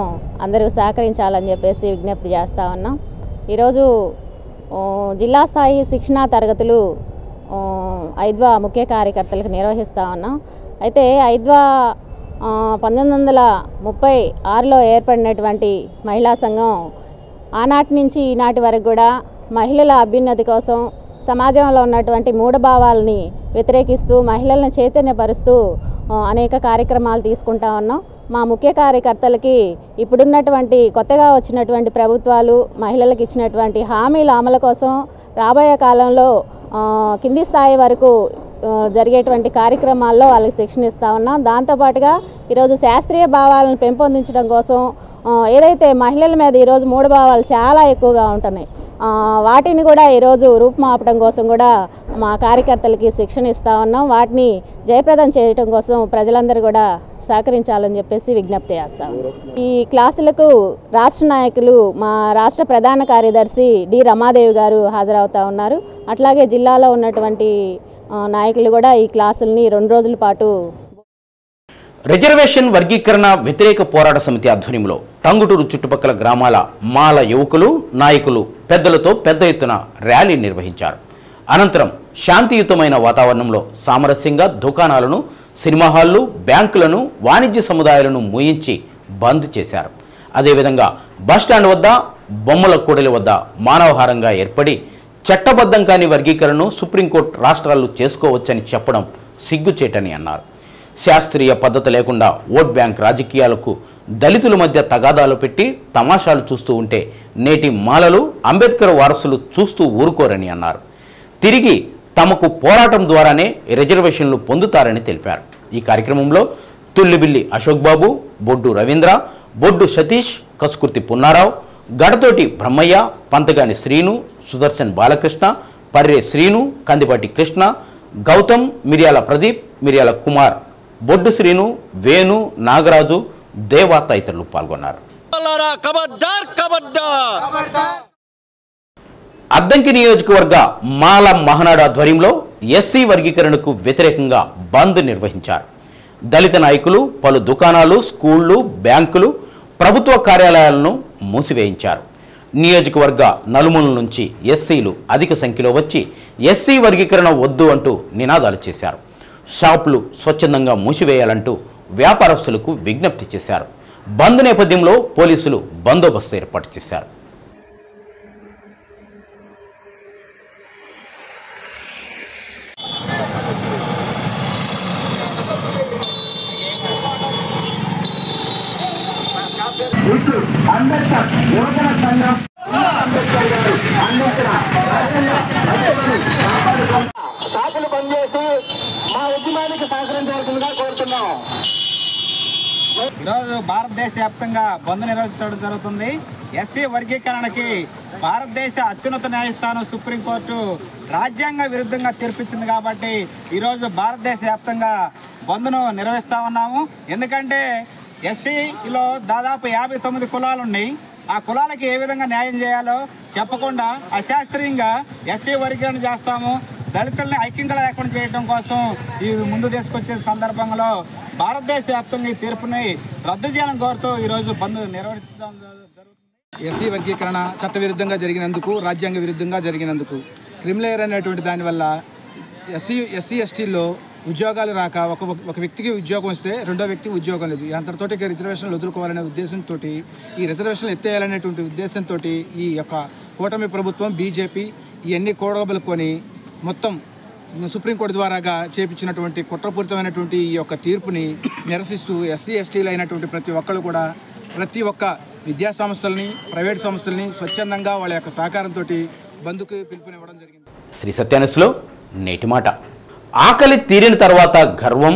అందరూ సహకరించాలని చెప్పేసి విజ్ఞప్తి చేస్తూ ఉన్నాం. ఈరోజు జిల్లా స్థాయి శిక్షణా తరగతులు ఐద్వా ముఖ్య కార్యకర్తలకు నిర్వహిస్తూ ఉన్నాం. అయితే ఐద్వా 1936లో ఏర్పడినటువంటి మహిళా సంఘం ఆనాటి నుంచి ఈనాటి వరకు కూడా మహిళల అభ్యున్నతి కోసం సమాజంలో ఉన్నటువంటి మూఢభావాలని వ్యతిరేకిస్తూ మహిళలను చైతన్యపరుస్తూ అనేక కార్యక్రమాలు తీసుకుంటా ఉన్నాం. మా ముఖ్య కార్యకర్తలకి ఇప్పుడున్నటువంటి కొత్తగా వచ్చినటువంటి ప్రభుత్వాలు మహిళలకు ఇచ్చినటువంటి హామీల అమలు కోసం రాబోయే కాలంలో కింది స్థాయి వరకు జరిగేటువంటి కార్యక్రమాల్లో వాళ్ళకి శిక్షణ ఇస్తూ ఉన్నాం. దాంతోపాటుగా ఈరోజు శాస్త్రీయ భావాలను పెంపొందించడం కోసం ఏదైతే మహిళల మీద ఈరోజు మూఢభావాలు చాలా ఎక్కువగా ఉంటున్నాయి, వాటిని కూడా ఈరోజు రూపుమాపడం కోసం కూడా మా కార్యకర్తలకి శిక్షణ ఇస్తూ ఉన్నాం. వాటిని జయప్రదం చేయడం కోసం ప్రజలందరూ కూడా సహకరించాలని చెప్పేసి విజ్ఞప్తి చేస్తాం. ఈ క్లాసులకు రాష్ట్ర నాయకులు మా రాష్ట్ర ప్రధాన కార్యదర్శి డి రమాదేవి గారు హాజరవుతూ ఉన్నారు. అట్లాగే జిల్లాలో ఉన్నటువంటి నాయకులు కూడా ఈ క్లాసుల్ని 2 రోజుల పాటు. రిజర్వేషన్ వర్గీకరణ వ్యతిరేక పోరాట సమితి ఆధ్వర్యంలో టంగుటూరు చుట్టుపక్కల గ్రామాల మాల యువకులు నాయకులు పెద్దలతో పెద్ద ఎత్తున ర్యాలీ నిర్వహించారు. అనంతరం శాంతియుతమైన వాతావరణంలో సామరస్యంగా దుకాణాలను, సినిమా హాళ్లు, బ్యాంకులను, వాణిజ్య సముదాయాలను మూయించి బంద్ చేశారు. అదేవిధంగా బస్టాండ్ వద్ద, బొమ్మల కూడలి వద్ద మానవహారంగా ఏర్పడి చట్టబద్ధం కాని వర్గీకరణను సుప్రీంకోర్టు రాష్ట్రాలు చేసుకోవచ్చని చెప్పడం సిగ్గుచేటని అన్నారు. శాస్త్రీయ పద్ధతి లేకుండా ఓట్ బ్యాంక్ రాజకీయాలకు దళితుల మధ్య తగాదాలు పెట్టి తమాషాలు చూస్తూ ఉంటే నేటి మాలలు, అంబేద్కర్ వారసులు చూస్తూ ఊరుకోరని అన్నారు. తిరిగి తమకు పోరాటం ద్వారానే రిజర్వేషన్లు పొందుతారని తెలిపారు. ఈ కార్యక్రమంలో తుల్లిబిల్లి అశోక్ బాబు, బొడ్డు రవీంద్ర, బొడ్డు సతీష్, కసుకుర్తి పున్నారావు, గడతోటి బ్రహ్మయ్య, పంతగాని శ్రీను, సుదర్శన్ బాలకృష్ణ, పర్రే శ్రీను, కందిపాటి కృష్ణ, గౌతమ్, మిర్యాల ప్రదీప్, మిర్యాల కుమార్, బొడ్డు శ్రీను, వేణు, నాగరాజు, దేవా తదితరులు పాల్గొన్నారు. అద్దంకి నియోజకవర్గ మాల మహానాడు ఆధ్వర్యంలో ఎస్సీ వర్గీకరణకు వ్యతిరేకంగా బంద్ నిర్వహించారు. దళిత నాయకులు పలు దుకాణాలు, స్కూళ్లు, బ్యాంకులు, ప్రభుత్వ కార్యాలయాలను మూసివేయించారు. నియోజకవర్గ నలుమూలల నుంచి ఎస్సీలు అధిక సంఖ్యలో వచ్చి ఎస్సీ వర్గీకరణ వద్దు అంటూ నినాదాలు చేశారు. షాపులు స్వచ్ఛందంగా మూసివేయాలంటూ వ్యాపారస్తులకు విజ్ఞప్తి చేశారు. బంద్ నేపథ్యంలో పోలీసులు బందోబస్తు ఏర్పాటు చేశారు. షాపులు బంద్ చేసి మా ఉద్యమానికి సహకరించాల్సిందిగా కోరుతున్నాం. ఈరోజు భారతదేశ వ్యాప్తంగా బంద్ నిర్వహించడం జరుగుతుంది. ఎస్సీ వర్గీకరణకి భారతదేశ అత్యున్నత న్యాయస్థానం సుప్రీంకోర్టు రాజ్యాంగ విరుద్ధంగా తీర్పిచ్చింది కాబట్టి ఈరోజు భారతదేశ వ్యాప్తంగా బంద్ను నిర్వహిస్తూ ఉన్నాము. ఎందుకంటే ఎస్సీలో దాదాపు 59 కులాలు ఉన్నాయి. ఆ కులాలకి ఏ విధంగా న్యాయం చేయాలో చెప్పకుండా అశాస్త్రీయంగా ఎస్సీ వర్గీకరణ చేస్తాము, దళితుల్ని ఐక్యంగా లేకుండా చేయడం కోసం ఈ ముందు తీసుకొచ్చే సందర్భంలో భారతదేశ వ్యాప్తంగా ఈ తీర్పుని రద్దు చేయాలని కోరుతూ ఈరోజు బంద్ నిర్వహించడం జరుగుతుంది. ఎస్సీ వర్గీకరణ చట్టవిరుద్ధంగా జరిగినందుకు, రాజ్యాంగ విరుద్ధంగా జరిగినందుకు, క్రిమిలేయర్ అనేటువంటి దానివల్ల ఎస్సీ ఎస్టీల్లో ఉద్యోగాలు రాక ఒక వ్యక్తికి ఉద్యోగం వస్తే రెండో వ్యక్తికి ఉద్యోగం లేదు. అంతటితోటి రిజర్వేషన్లు వదులుకోవాలనే ఉద్దేశంతో, ఈ రిజర్వేషన్లు ఎత్తేయాలనేటువంటి ఉద్దేశంతో ఈ యొక్క కూటమి ప్రభుత్వం, బీజేపీ ఇవన్నీ కూడబలుకొని మొత్తం సుప్రీంకోర్టు ద్వారాగా చేపించినటువంటి కుట్రపూరితమైనటువంటి ఈ యొక్క తీర్పుని నిరసిస్తూ ఎస్సీ ఎస్టీలు అయినటువంటి ప్రతి ఒక్కరు కూడా ప్రతి ఒక్క విద్యా సంస్థలని, ప్రైవేట్ సంస్థలని స్వచ్ఛందంగా వాళ్ళ యొక్క సహకారంతో బంద్కు పిలుపునివ్వడం జరిగింది. శ్రీ సత్యానస్లో నేటి మాట. ఆకలి తీరిన తర్వాత గర్వం,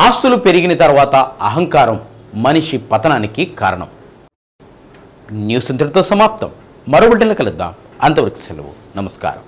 ఆస్తులు పెరిగిన తర్వాత అహంకారం మనిషి పతనానికి కారణం. న్యూస్ ఇంతటితో సమాప్తం. మరో బులెటిన్లో కలుద్దాం. అంతవరకు సెలవు. నమస్కారం.